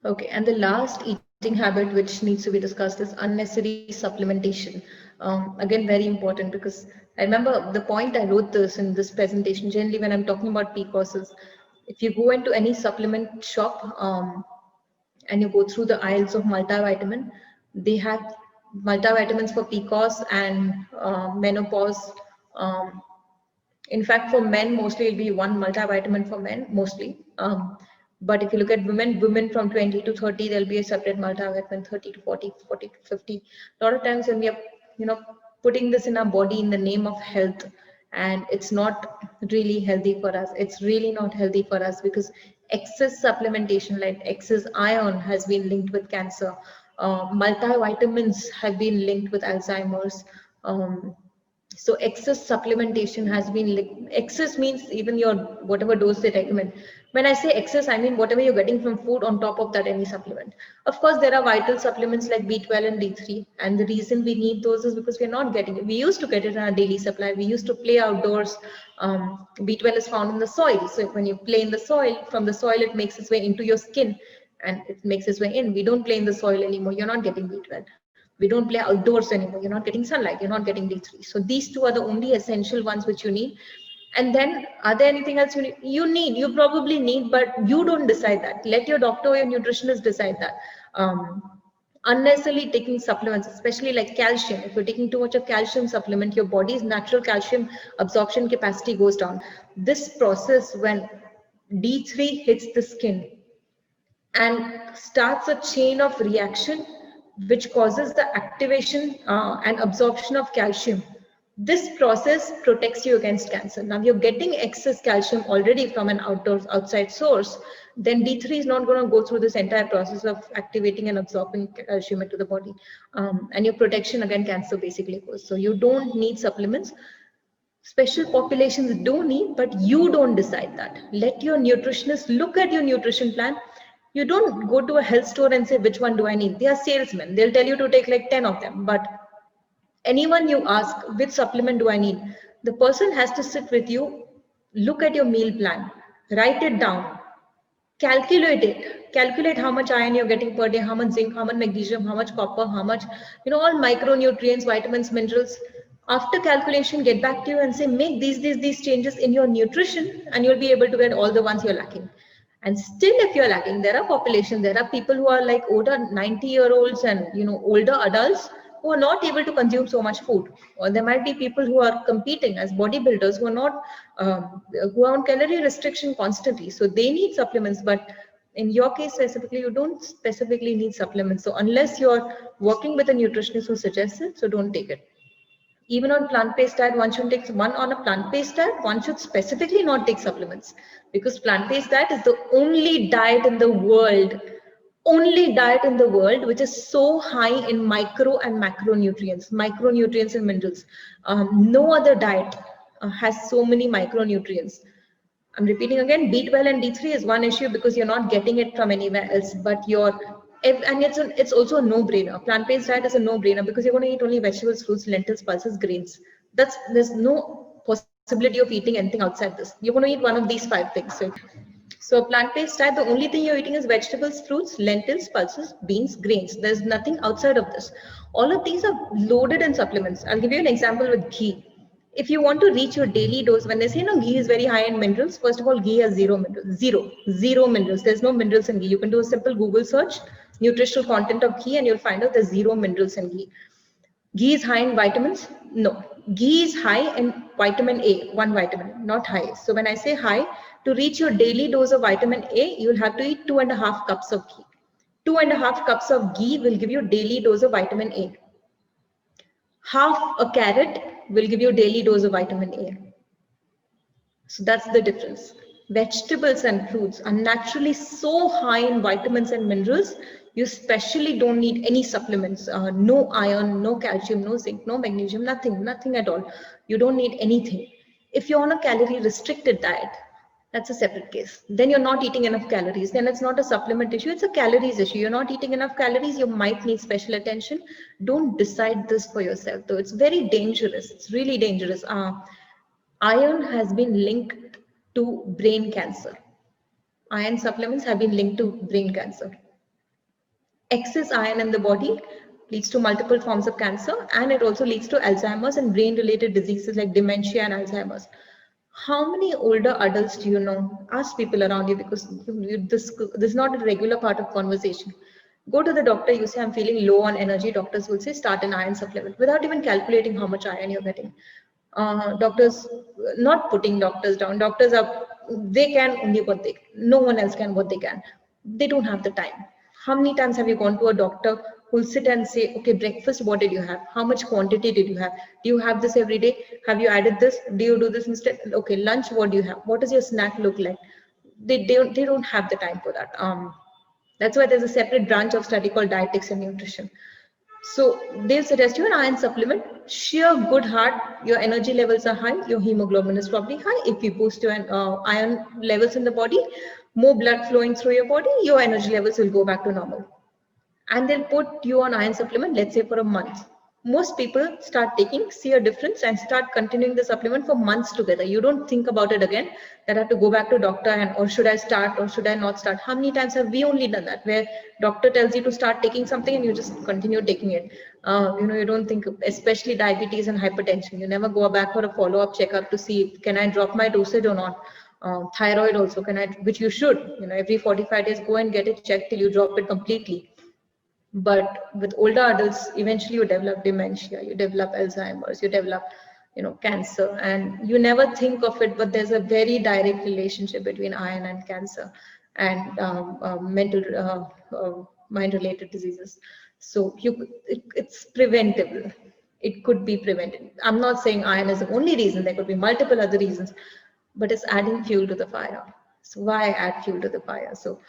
Okay, and the last eating habit which needs to be discussed is unnecessary supplementation. Again, very important, because I remember the point I wrote this in this presentation. Generally, when I'm talking about PCOS, is if you go into any supplement shop and you go through the aisles of multivitamin, they have multivitamins for PCOS and menopause. Um, in fact, for men, mostly it'll be one multivitamin for men, mostly. But if you look at women from 20 to 30, there'll be a separate multivitamin, 30 to 40, 40 to 50. A lot of times when we are, putting this in our body in the name of health, and it's not really healthy for us. It's really not healthy for us, because excess supplementation, like excess iron, has been linked with cancer. Multivitamins have been linked with Alzheimer's. So excess supplementation has been excess means even your whatever dose they recommend. When I say excess, I mean whatever you're getting from food on top of that, any supplement. Of course, there are vital supplements like B12 and D3, and the reason we need those is because we're not getting it. We used to get it in our daily supply. We used to play outdoors. B12 is found in the soil, so when you play in the soil, from the soil it makes its way into your skin, and it makes its way in. We don't play in the soil anymore. You're not getting B12. We don't play outdoors anymore. You're not getting sunlight. You're not getting D3. So these two are the only essential ones which you need. And then are there anything else you probably need, but you don't decide that. Let your doctor or your nutritionist decide that. Unnecessarily taking supplements, especially like calcium. If you're taking too much of calcium supplement, your body's natural calcium absorption capacity goes down. This process, when D3 hits the skin and starts a chain of reaction which causes the activation and absorption of calcium. This process protects you against cancer. Now you're getting excess calcium already from an outside source, then D3 is not going to go through this entire process of activating and absorbing calcium into the body. And your protection against cancer basically goes. So you don't need supplements. Special populations do need, but you don't decide that. Let your nutritionist look at your nutrition plan. You don't go to a health store and say, which one do I need? They are salesmen. They'll tell you to take like 10 of them. But anyone you ask, which supplement do I need? The person has to sit with you, look at your meal plan, write it down, calculate it. Calculate how much iron you're getting per day, how much zinc, how much magnesium, how much copper, how much, all micronutrients, vitamins, minerals. After calculation, get back to you and say, make these changes in your nutrition, and you'll be able to get all the ones you're lacking. And still, if you're lacking, there are populations, there are people who are like older 90-year-olds and older adults who are not able to consume so much food. Or there might be people who are competing as bodybuilders who are not who are on calorie restriction constantly. So they need supplements, but in your case specifically, you don't specifically need supplements. So unless you're working with a nutritionist who suggests it, so don't take it. Even on plant-based diet, one should take on a plant-based diet, one should specifically not take supplements, because plant-based diet is the only diet in the world which is so high in micro and macronutrients and minerals. No other diet has so many micronutrients. I'm repeating again, B12 and D3 is one issue because you're not getting it from anywhere else, but it's also a no-brainer. Plant-based diet is a no-brainer because you're going to eat only vegetables, fruits, lentils, pulses, grains. There's no possibility of eating anything outside this. You're going to eat one of these 5 things. So plant-based diet, the only thing you're eating is vegetables, fruits, lentils, pulses, beans, grains. There's nothing outside of this. All of these are loaded in supplements. I'll give you an example with ghee. If you want to reach your daily dose, when they say no, ghee is very high in minerals, first of all, ghee has zero minerals, zero minerals. There's no minerals in ghee. You can do a simple Google search, nutritional content of ghee, and you'll find out there's zero minerals in ghee. Ghee is high in vitamins? No. Ghee is high in vitamin A, one vitamin, not high. So when I say high, to reach your daily dose of vitamin A, you'll have to eat 2.5 cups of ghee. 2.5 cups of ghee will give you daily dose of vitamin A. Half a carrot will give you daily dose of vitamin A. So that's the difference. Vegetables and fruits are naturally so high in vitamins and minerals, you especially don't need any supplements, no iron, no calcium, no zinc, no magnesium, nothing at all. You don't need anything. If you're on a calorie restricted diet, that's a separate case. Then you're not eating enough calories. Then it's not a supplement issue, it's a calories issue. You're not eating enough calories, you might need special attention. Don't decide this for yourself though. It's very dangerous. It's really dangerous. Iron has been linked to brain cancer. Iron supplements have been linked to brain cancer. Excess iron in the body leads to multiple forms of cancer, and it also leads to Alzheimer's and brain-related diseases like dementia and Alzheimer's. How many older adults do you know? Ask people around you, because this is not a regular part of conversation. Go to the doctor, you say, I'm feeling low on energy. Doctors will say, start an iron supplement without even calculating how much iron you're getting. Doctors, not putting doctors down. Doctors they can only what they, no one else can what they can. They don't have the time. How many times have you gone to a doctor who'll sit and say, okay, breakfast, what did you have? How much quantity did you have? Do you have this every day? Have you added this? Do you do this instead? Okay, lunch, what do you have? What does your snack look like? They don't have the time for that. That's why there's a separate branch of study called dietetics and nutrition. So they'll suggest you an iron supplement. Sheer good heart, your energy levels are high, your hemoglobin is probably high. If you boost your iron levels in the body, more blood flowing through your body, your energy levels will go back to normal. And they'll put you on iron supplement, let's say for a month. Most people start taking, see a difference, and start continuing the supplement for months together. You don't think about it again, that I have to go back to doctor and, or should I start or should I not start? How many times have we only done that, where doctor tells you to start taking something and you just continue taking it? You don't think, especially diabetes and hypertension, you never go back for a follow-up checkup to see, can I drop my dosage or not? Thyroid also, which you should, every 45 days go and get it checked till you drop it completely. But with older adults, eventually you develop dementia, you develop Alzheimer's, you develop, cancer, and you never think of it, but there's a very direct relationship between iron and cancer and mind-related diseases. So it's preventable. It could be prevented. I'm not saying iron is the only reason. There could be multiple other reasons, but it's adding fuel to the fire. So why add fuel to the fire? So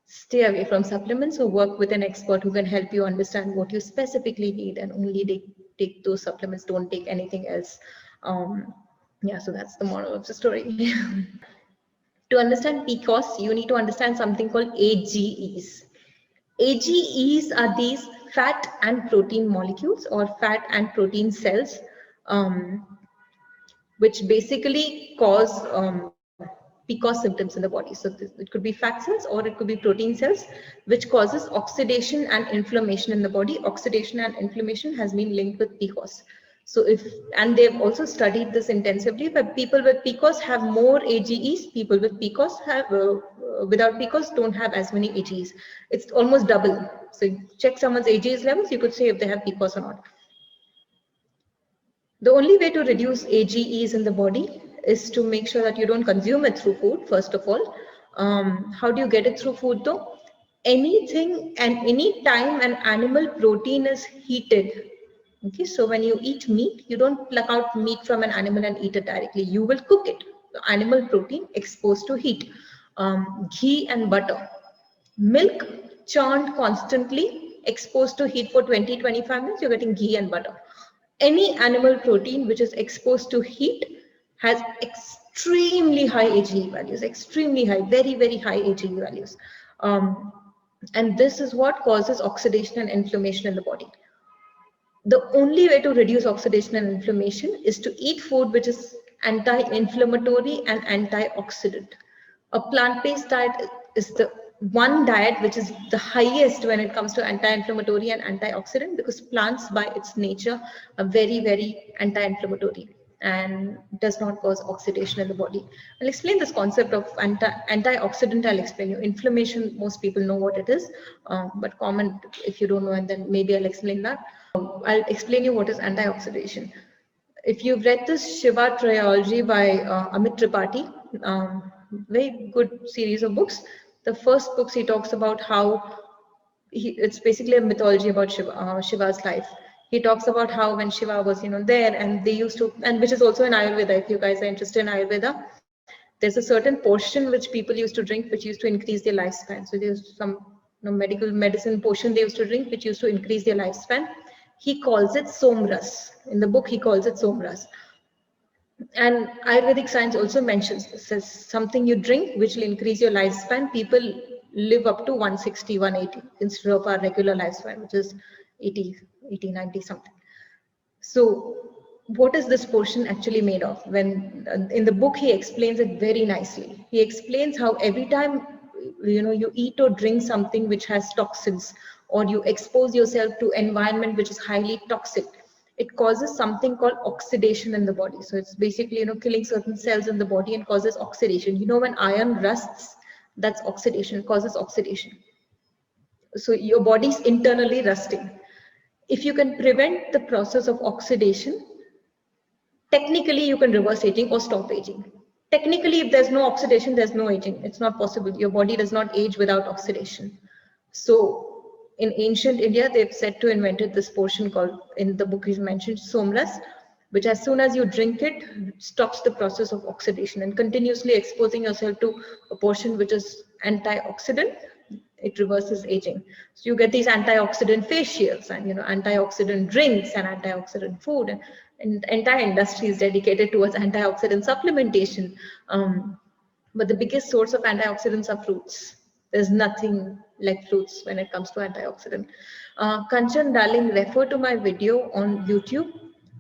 stay away from supplements, or work with an expert who can help you understand what you specifically need, and only take those supplements. Don't take anything else. So that's the moral of the story. To understand PCOS, you need to understand something called AGEs. AGEs are these fat and protein molecules, or fat and protein cells, which basically cause PCOS symptoms in the body. So it could be fat cells or it could be protein cells, which causes oxidation and inflammation in the body. Oxidation and inflammation has been linked with PCOS. So and they've also studied this intensively, but people with PCOS have more AGEs. People with PCOS have, without PCOS don't have as many AGEs. It's almost double. So you check someone's AGEs levels, you could say if they have PCOS or not. The only way to reduce AGEs in the body is to make sure that you don't consume it through food, first of all. How do you get it through food though? Anything and any time an animal protein is heated. Okay, so when you eat meat, you don't pluck out meat from an animal and eat it directly. You will cook it. The animal protein exposed to heat. Ghee and butter. Milk churned constantly, exposed to heat for 20-25 minutes, you're getting ghee and butter. Any animal protein which is exposed to heat has extremely high AGE values, extremely high, very, very high AGE values. And this is what causes oxidation and inflammation in the body. The only way to reduce oxidation and inflammation is to eat food which is anti-inflammatory and antioxidant. A plant-based diet is the one diet which is the highest when it comes to anti-inflammatory and antioxidant, because plants by its nature are very, very anti-inflammatory and does not cause oxidation in the body. I'll explain this concept of antioxidant. I'll explain you. Inflammation, most people know what it is, but comment if you don't know, and then maybe I'll explain that. I'll explain you what is antioxidation. If you've read this Shiva trilogy by Amit Tripathi, very good series of books. The first books he talks about how it's basically a mythology about Shiva's life. He talks about how when Shiva was, there, and they used to, and which is also in Ayurveda. If you guys are interested in Ayurveda, there's a certain portion which people used to drink, which used to increase their lifespan. So there's some medicine portion they used to drink, which used to increase their lifespan. He calls it Somras. In the book, he calls it Somras. And Ayurvedic science also mentions this as something you drink which will increase your lifespan. People live up to 160, 180 instead of our regular lifespan, which is 80, 90 something. So what is this portion actually made of? When in the book, he explains it very nicely. He explains how every time you eat or drink something which has toxins, or you expose yourself to environment which is highly toxic, it causes something called oxidation in the body. So it's basically killing certain cells in the body and causes oxidation. When iron rusts, that's oxidation. It causes oxidation. So your body's internally rusting. If you can prevent the process of oxidation, technically you can reverse aging or stop aging. Technically, if there's no oxidation, there's no aging. It's not possible. Your body does not age without oxidation. So in ancient India, they've said to invented this portion called, in the book is mentioned, Somras, which as soon as you drink it, stops the process of oxidation, and continuously exposing yourself to a portion which is antioxidant, it reverses aging. So you get these antioxidant facials and antioxidant drinks and antioxidant food, and entire industry is dedicated towards antioxidant supplementation. But the biggest source of antioxidants are fruits. There's nothing like fruits when it comes to antioxidant. Kanchan Darling, refer to my video on YouTube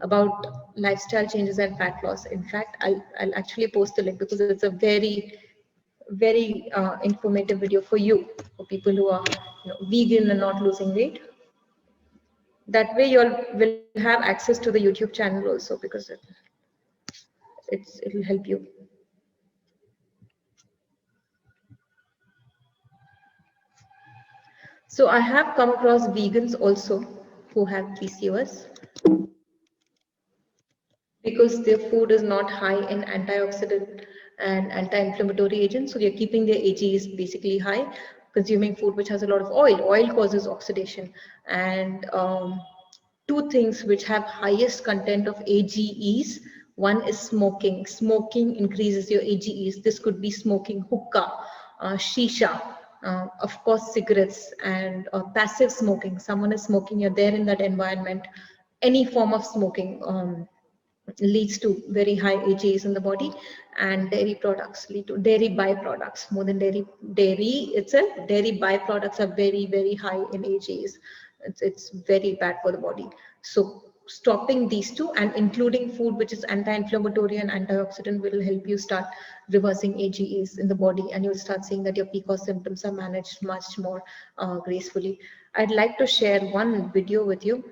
about lifestyle changes and fat loss. In fact, I'll actually post the link because it's a very, very informative video for you, for people who are vegan and not losing weight. That way, you will have access to the YouTube channel also, because it'll help you. So I have come across vegans also who have PCOS because their food is not high in antioxidant and anti-inflammatory agents. So they're keeping their AGEs basically high, consuming food which has a lot of oil. Oil causes oxidation. And two things which have highest content of AGEs. One is smoking. Smoking increases your AGEs. This could be smoking hookah, shisha, of course, cigarettes, and passive smoking. Someone is smoking, you're there in that environment. Any form of smoking leads to very high AGEs in the body, and dairy products lead to dairy byproducts. More than dairy itself, dairy byproducts are very, very high in AGEs. It's very bad for the body. So stopping these two and including food which is anti-inflammatory and antioxidant will help you start reversing AGEs in the body, and you'll start seeing that your PCOS symptoms are managed much more gracefully. I'd like to share one video with you.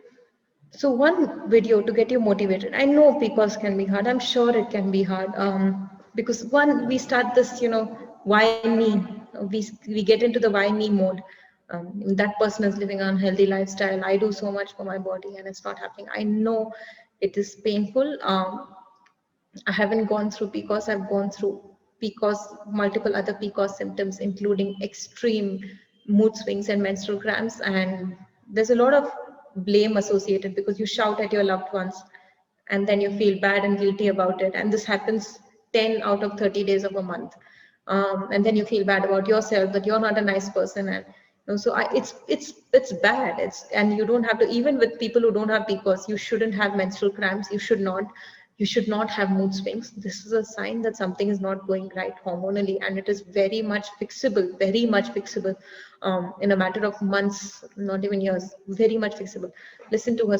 So one video to get you motivated. I know PCOS can be hard. I'm sure it can be hard because we start this, why me? We get into the why me mode. That person is living an unhealthy lifestyle. I do so much for my body and it's not happening. I know it is painful. I haven't gone through PCOS. I've gone through PCOS, multiple other PCOS symptoms, including extreme mood swings and menstrual cramps. And there's a lot of blame associated because you shout at your loved ones and then you feel bad and guilty about it. And this happens 10 out of 30 days of a month. And then you feel bad about yourself that you're not a nice person. And so it's bad. And you don't have to, even with people who don't have PCOS, you shouldn't have menstrual cramps. You should not have mood swings. This is a sign that something is not going right hormonally, and it is very much fixable in a matter of months, not even years, very much fixable. Listen to her.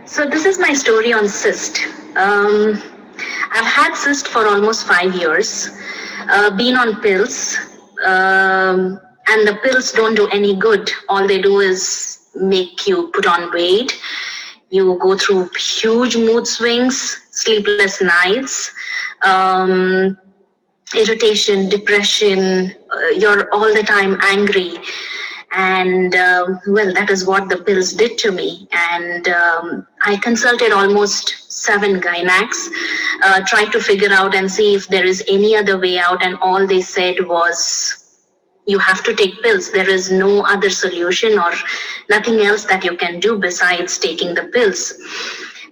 So this is my story on cyst. I've had cyst for almost 5 years. been on pills, and the pills don't do any good. All they do is make you put on weight. You go through huge mood swings, sleepless nights, um, irritation, depression. You're all the time angry. And well, that is what the pills did to me. And I consulted almost 7 gynacs, tried to figure out and see if there is any other way out. And all they said was, you have to take pills. There is no other solution or nothing else that you can do besides taking the pills.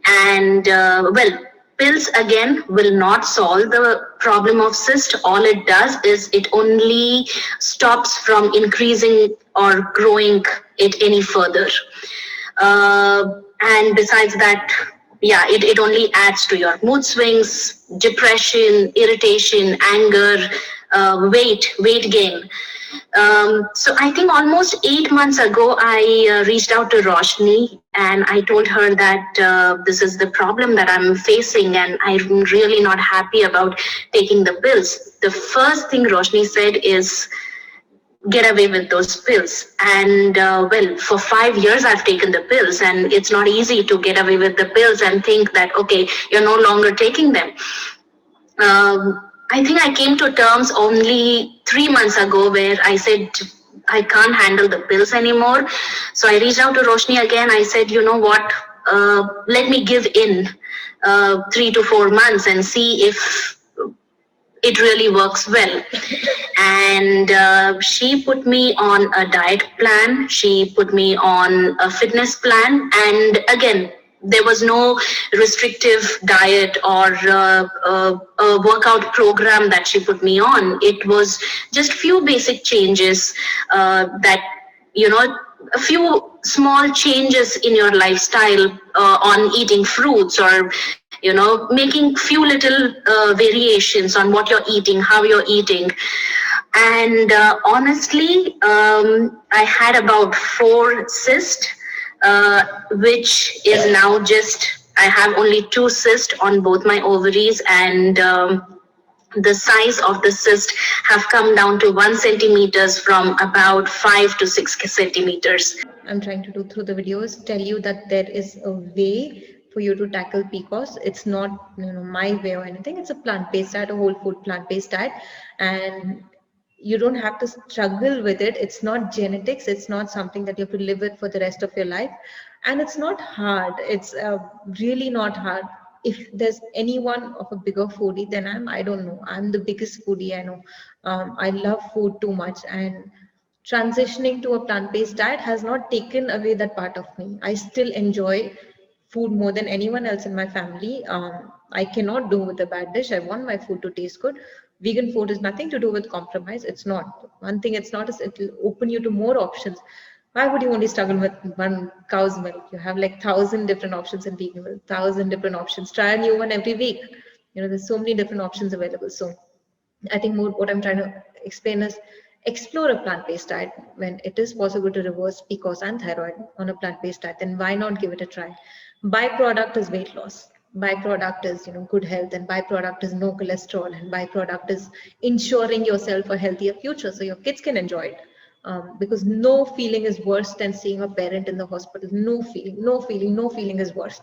And well, pills again will not solve the problem of cyst. All it does is it only stops from increasing or growing it any further. And besides that, yeah, it only adds to your mood swings, depression, irritation, anger, weight gain. So I think almost 8 months ago, I reached out to Roshni and I told her that this is the problem that I'm facing and I'm really not happy about taking the pills. The first thing Roshni said is, get away with those pills. And well, for 5 years I've taken the pills, and it's not easy to get away with the pills and think that, okay, you're no longer taking them. I think I came to terms only 3 months ago where I said, I can't handle the pills anymore. So I reached out to Roshni again. I said, you know what, let me give in 3 to 4 months and see if it really works well. And she put me on a diet plan. She put me on a fitness plan. And again, there was no restrictive diet or a workout program that she put me on. It was just few basic changes that, you know, a few small changes in your lifestyle on eating fruits, or you know, making few little variations on what you're eating, how you're eating. And honestly, I had about 4 cysts, which is now just, I have only 2 cysts on both my ovaries, and the size of the cyst have come down to 1 centimeters from about 5 to 6 centimeters. I'm trying to do through the videos, tell you that there is a way for you to tackle PCOS. It's not, you know, my way or anything. It's a plant-based diet, a whole food plant-based diet, and you don't have to struggle with it. It's not genetics. It's not something that you have to live with for the rest of your life, and it's not hard. It's really not hard. If there's anyone of a bigger foodie than I don't know. I'm the biggest foodie I know. I love food too much, and transitioning to a plant-based diet has not taken away that part of me. I still enjoy food more than anyone else in my family. I cannot do with a bad dish. I want my food to taste good. Vegan food has nothing to do with compromise. It's not. One thing it's not is it will open you to more options. Why would you only struggle with one cow's milk? You have like 1,000 different options in vegan milk, 1,000 different options. Try a new one every week. You know, there's so many different options available. So I think more what I'm trying to explain is explore a plant-based diet. When it is possible to reverse PCOS and thyroid on a plant-based diet, then why not give it a try? Byproduct is weight loss. Byproduct is, you know, good health, and byproduct is no cholesterol, and byproduct is ensuring yourself a healthier future so your kids can enjoy it. Because no feeling is worse than seeing a parent in the hospital. No feeling is worse.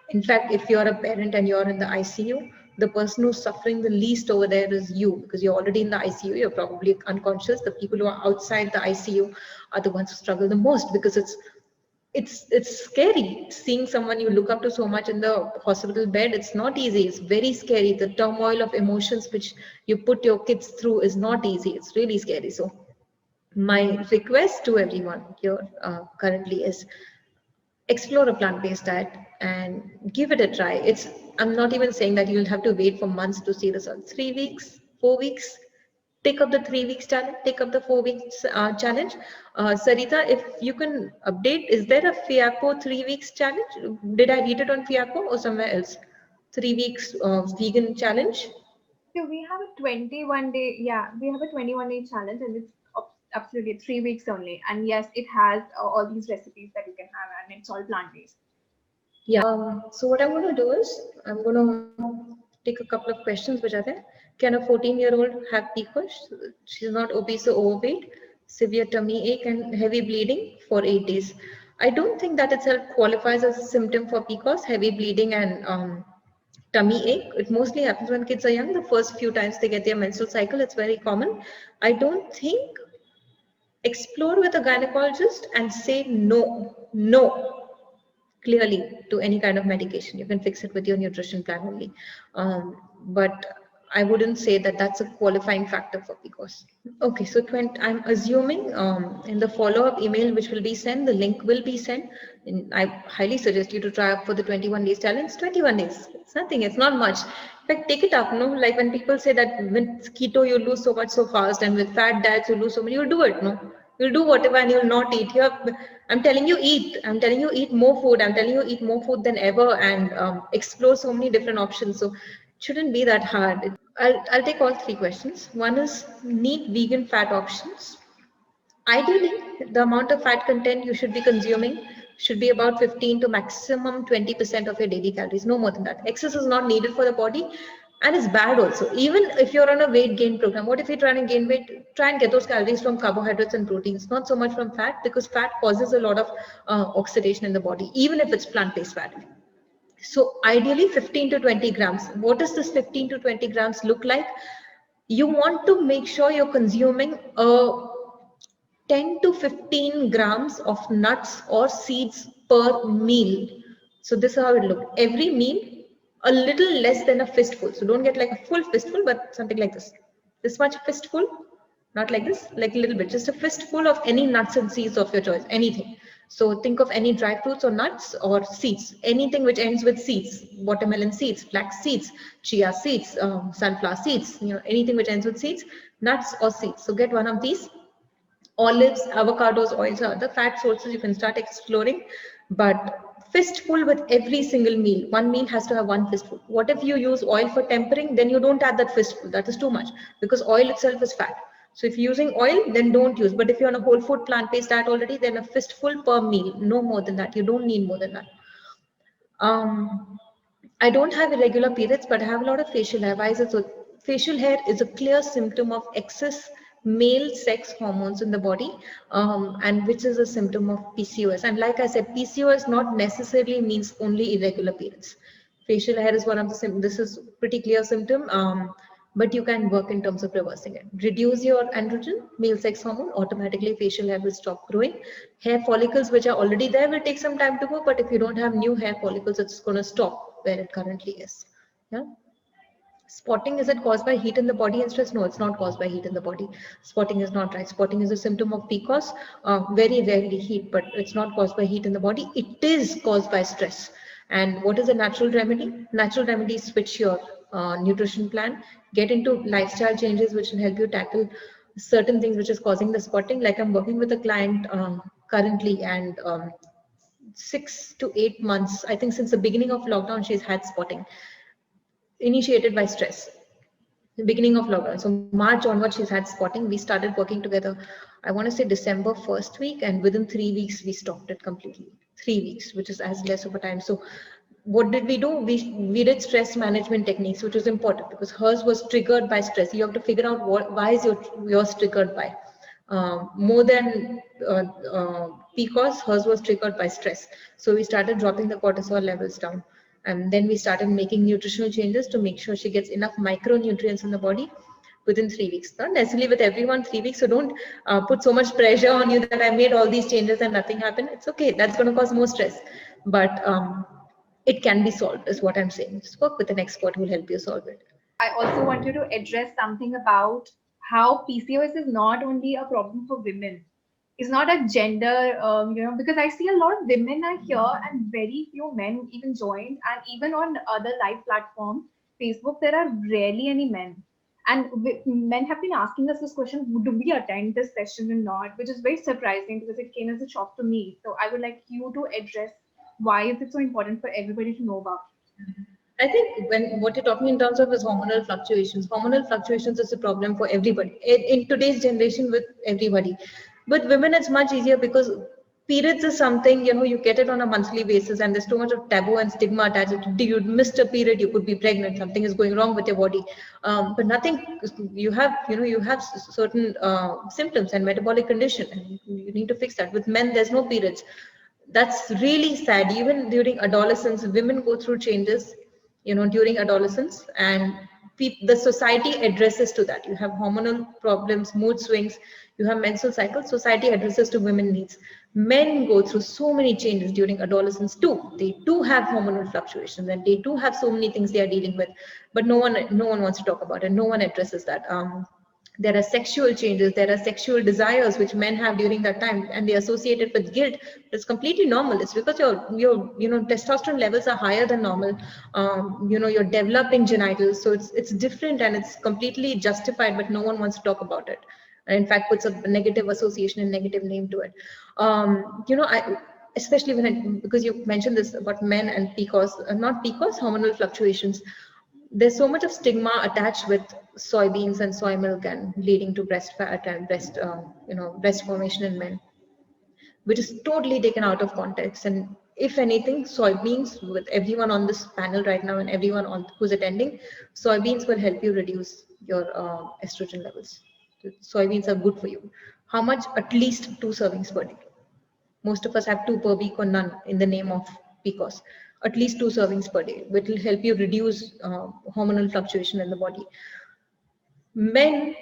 In fact, if you're a parent and you're in the ICU, the person who's suffering the least over there is you, because you're already in the ICU, you're probably unconscious. The people who are outside the ICU are the ones who struggle the most, because it's scary seeing someone you look up to so much in the hospital bed. It's not easy. It's very scary. The turmoil of emotions which you put your kids through is not easy. It's really scary. So my request to everyone here currently is explore a plant-based diet and give it a try. I'm not even saying that you'll have to wait for months to see results. 3 weeks, 4 weeks, take up the 3 weeks challenge, take up the 4 weeks challenge. Sarita, if you can update, is there a FIAPO 3 weeks challenge? Did I read it on FIAPO or somewhere else? 3 weeks vegan challenge? So we have a 21 day, yeah, we have a 21-day challenge, and it's absolutely 3 weeks only. And yes, it has all these recipes that you can have, and it's all plant based. Yeah. So what I'm going to do is I'm going to take a couple of questions which are there. Can a 14-year-old have PCOS? She's not obese or overweight, severe tummy ache and heavy bleeding for 8 days. I don't think that itself qualifies as a symptom for PCOS, heavy bleeding and tummy ache. It mostly happens when kids are young. The first few times they get their menstrual cycle, it's very common. I don't think, explore with a gynecologist and say no clearly to any kind of medication. You can fix it with your nutrition plan only. But I wouldn't say that that's a qualifying factor for PCOS. Okay, so I'm assuming in the follow-up email which will be sent, the link will be sent. And I highly suggest you to try up for the 21 days challenge. 21 days, it's nothing, it's not much. In fact, take it up, no? Like when people say that with keto you lose so much so fast and with fat diets you lose so much, you'll do it, no? You'll do whatever and you'll not eat. I'm telling you eat. I'm telling you eat more food. I'm telling you eat more food than ever and explore so many different options. So it shouldn't be that hard. I'll take all three questions. One is, need vegan fat options. Ideally, the amount of fat content you should be consuming should be about 15 to maximum 20% of your daily calories, no more than that. Excess is not needed for the body and it's bad also. Even if you're on a weight gain program, what if you're trying to gain weight? Try and get those calories from carbohydrates and proteins, not so much from fat, because fat causes a lot of oxidation in the body, even if it's plant-based fat. So ideally 15 to 20 grams. What does this 15 to 20 grams look like? You want to make sure you're consuming 10 to 15 grams of nuts or seeds per meal. So this is how it looks. Every meal, a little less than a fistful. So don't get like a full fistful, but something like this. This much fistful, not like this, like a little bit. Just a fistful of any nuts and seeds of your choice, anything. So think of any dry fruits or nuts or seeds, anything which ends with seeds, watermelon seeds, flax seeds, chia seeds, sunflower seeds, anything which ends with seeds, nuts or seeds. So get one of these. Olives, avocados, oils are other fat sources you can start exploring, but fistful with every single meal. One meal has to have one fistful. What if you use oil for tempering? Then you don't add that fistful. That is too much because oil itself is fat. So if you're using oil, then don't use. But if you're on a whole food plant-based diet already, then a fistful per meal, no more than that. You don't need more than that. I don't have irregular periods, but I have a lot of facial hair. Why is it so? Facial hair is a clear symptom of excess male sex hormones in the body, and which is a symptom of PCOS. And like I said, PCOS not necessarily means only irregular periods. Facial hair is one of the symptoms. This is pretty clear symptom, but you can work in terms of reversing it. Reduce your androgen, male sex hormone, automatically facial hair will stop growing. Hair follicles which are already there will take some time to grow, but if you don't have new hair follicles, it's going to stop where it currently is. Yeah. Spotting, is it caused by heat in the body and stress? No, it's not caused by heat in the body. Spotting is not right. Spotting is a symptom of PCOS, very rarely heat, but it's not caused by heat in the body. It is caused by stress. And what is a natural remedy? Natural remedy is switch your nutrition plan, get into lifestyle changes which will help you tackle certain things which is causing the spotting. Like I'm working with a client currently, and 6 to 8 months, I think since the beginning of lockdown, she's had spotting. Initiated by stress, the beginning of lockdown. So March onwards, she's had spotting. We started working together, I want to say December first week, and within 3 weeks, we stopped it completely. 3 weeks, which is as less of a time. So what did we do? We did stress management techniques, which was important because hers was triggered by stress. You have to figure out why is yours triggered by. More than PCOS, hers was triggered by stress. So we started dropping the cortisol levels down. And then we started making nutritional changes to make sure she gets enough micronutrients in the body within 3 weeks. Not necessarily with everyone 3 weeks. So don't put so much pressure on you that I made all these changes and nothing happened. It's okay. That's going to cause more stress. But it can be solved is what I'm saying. Just work with an expert who will help you solve it. I also want you to address something about how PCOS is not only a problem for women. It's not a gender, because I see a lot of women are here and very few men even joined. And even on other live platforms, Facebook, there are rarely any men. And men have been asking us this question, do we attend this session or not? Which is very surprising because it came as a shock to me. So I would like you to address why is it so important for everybody to know about? I think what you're talking in terms of is hormonal fluctuations. Hormonal fluctuations is a problem for everybody in today's generation with everybody. With women, it's much easier because periods is something, you get it on a monthly basis, and there's too much of taboo and stigma attached. You missed a period, you could be pregnant, something is going wrong with your body. But nothing, you have certain symptoms and metabolic condition, and you need to fix that. With men, there's no periods. That's really sad. Even during adolescence, women go through changes, during adolescence, and the society addresses to that. You have hormonal problems, mood swings, you have menstrual cycles, society addresses to women needs. Men go through so many changes during adolescence too. They too have hormonal fluctuations, and they too have so many things they are dealing with, but no one wants to talk about it. No one addresses that. There are sexual changes, there are sexual desires which men have during that time, and they associate it with guilt. It's completely normal. It's because your testosterone levels are higher than normal. You're developing genitals, so it's different, and it's completely justified, but no one wants to talk about it, and in fact puts a negative association and negative name to it. I especially because you mentioned this about men and PCOS, not PCOS, hormonal fluctuations. There's so much of stigma attached with soybeans and soy milk, and leading to breast fat and breast formation in men, which is totally taken out of context. And if anything, soybeans, with everyone on this panel right now and everyone who's attending, soybeans will help you reduce your estrogen levels. Soybeans are good for you. How much? At least 2 servings per day. Most of us have 2 per week or none in the name of PCOS. At least 2 servings per day, which will help you reduce hormonal fluctuation in the body. Men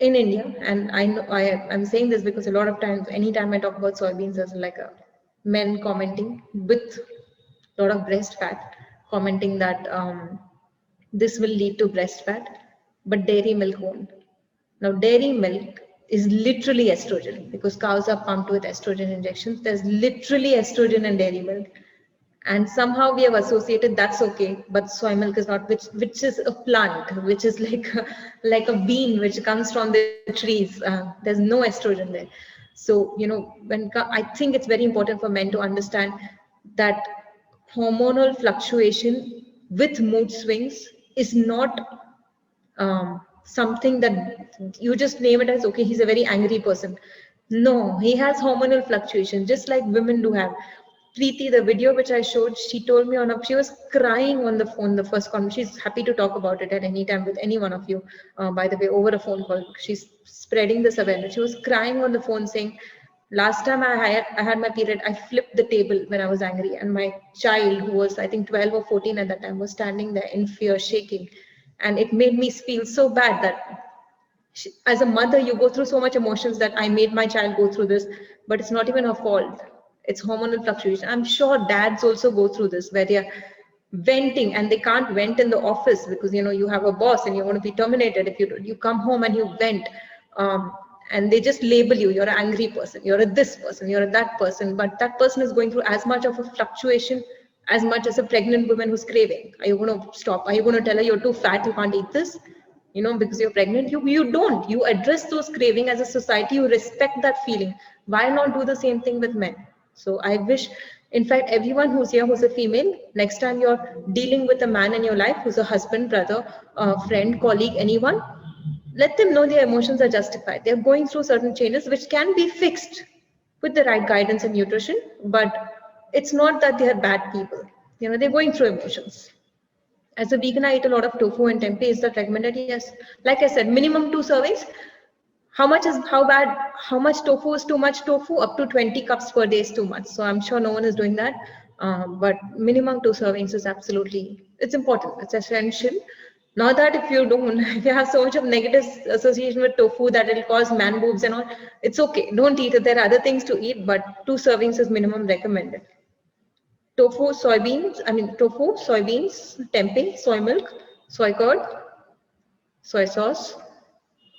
in India, and I know I'm saying this because a lot of times, anytime I talk about soybeans, there's like a men commenting with a lot of breast fat, commenting that this will lead to breast fat, but dairy milk won't. Now, dairy milk is literally estrogen, because cows are pumped with estrogen injections. There's literally estrogen in dairy milk. And somehow we have associated that's okay, but soy milk is not, which is a plant, which is like a bean which comes from the trees. There's no estrogen there. So I think it's very important for men to understand that hormonal fluctuation with mood swings is not something that you just name it as, okay, he's a very angry person. No, he has hormonal fluctuation, just like women do have. Preeti, the video which I showed, she told me she was crying on the phone, the first call. She's happy to talk about it at any time with any one of you, by the way, over a phone call. She's spreading this awareness. She was crying on the phone saying, last time I had my period, I flipped the table when I was angry. And my child, who was, I think, 12 or 14 at that time, was standing there in fear, shaking. And it made me feel so bad that as a mother, you go through so much emotions that I made my child go through this, but it's not even her fault. It's hormonal fluctuation. I'm sure dads also go through this, where they're venting, and they can't vent in the office because you have a boss and you want to be terminated if you come home and you vent. And they just label you, you're an angry person, you're a this person, you're a that person, but that person is going through as much of a fluctuation as much as a pregnant woman who's craving. Are you going to stop? Are you going to tell her you're too fat, you can't eat this? Because you're pregnant? You don't. You address those craving as a society. You respect that feeling. Why not do the same thing with men? So I wish, in fact, everyone who's here who's a female, next time you're dealing with a man in your life who's a husband, brother, friend, colleague, anyone, let them know their emotions are justified. They're going through certain changes which can be fixed with the right guidance and nutrition, but it's not that they're bad people. They're going through emotions. As a vegan, I eat a lot of tofu and tempeh. Is that recommended? Yes. Like I said, minimum 2 servings. How much tofu is too much tofu? Up to 20 cups per day is too much. So I'm sure no one is doing that. But minimum 2 servings is absolutely, it's important. It's essential. Not that if you don't, if you have so much of negative association with tofu that it'll cause man boobs and all, it's okay. Don't eat it. There are other things to eat, but 2 servings is minimum recommended. Tofu, soybeans, tempeh, soy milk, soy curd, soy sauce,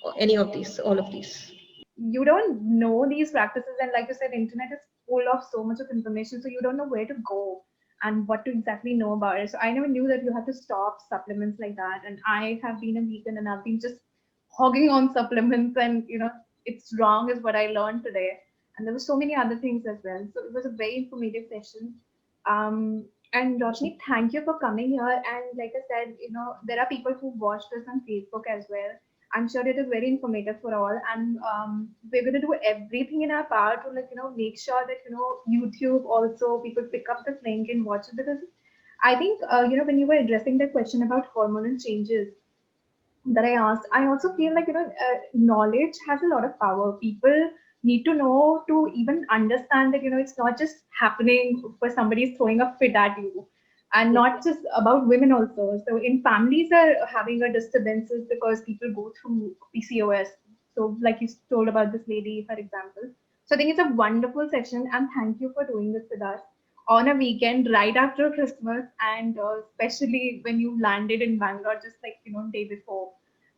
or any of these, all of these. You don't know these practices, and like you said, internet is full of so much of information, so you don't know where to go and what to exactly know about it. So I never knew that you had to stop supplements like that, and I have been a vegan and I've been just hogging on supplements, and it's wrong is what I learned today. And there were so many other things as well, so it was a very informative session. And Roshni, thank you for coming here. And like I said, there are people who watch this on Facebook as well. I'm sure it is very informative for all, and we're going to do everything in our power to, like, make sure that, YouTube also people pick up this link and watch it, because I think, when you were addressing the question about hormonal changes that I asked, I also feel like, knowledge has a lot of power. People need to know to even understand that, it's not just happening for somebody's throwing a fit at you, and not just about women also. So in families are having a disturbances because people go through PCOS. So like you told about this lady, for example. So I think it's a wonderful session, and thank you for doing this with us on a weekend right after Christmas, and especially when you landed in Bangalore just like, day before.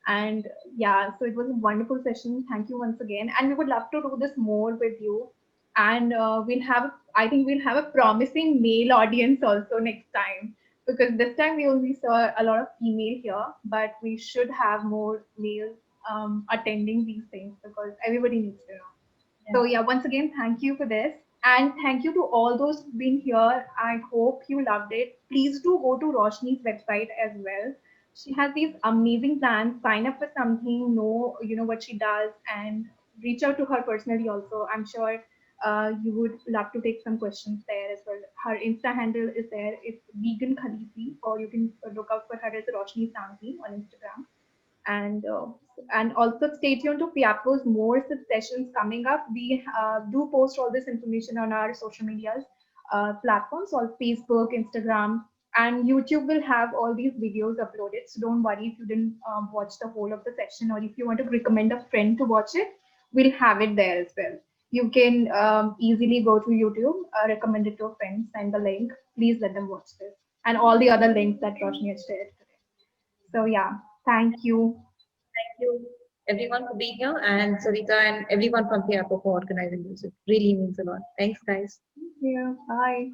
And yeah, so it was a wonderful session. Thank you once again. And we would love to do this more with you. And I think we'll have a promising male audience also next time, because this time we only saw a lot of female here, but we should have more males attending these things, because everybody needs to know. So yeah, once again, thank you for this. And thank you to all those who've been here. I hope you loved it. Please do go to Roshni's website as well. She has these amazing plans. Sign up for something, know, what she does, and reach out to her personally also. I'm sure you would love to take some questions there as well. Her Insta handle is there. It's vegan Khaleesi, or you can look out for her as Roshni Sanghvi on Instagram. And also stay tuned to Piapo's more such sessions coming up. We do post all this information on our social medias platforms, on Facebook, Instagram, and YouTube will have all these videos uploaded. So don't worry if you didn't watch the whole of the session, or if you want to recommend a friend to watch it, we'll have it there as well. You can easily go to YouTube, recommend it to a friend, send the link. Please let them watch this, and all the other links that Roshni has shared today. So yeah, thank you. Thank you everyone for being here, and Sarita and everyone from Fiapo for organizing this. It really means a lot. Thanks, guys. Thank you. Bye.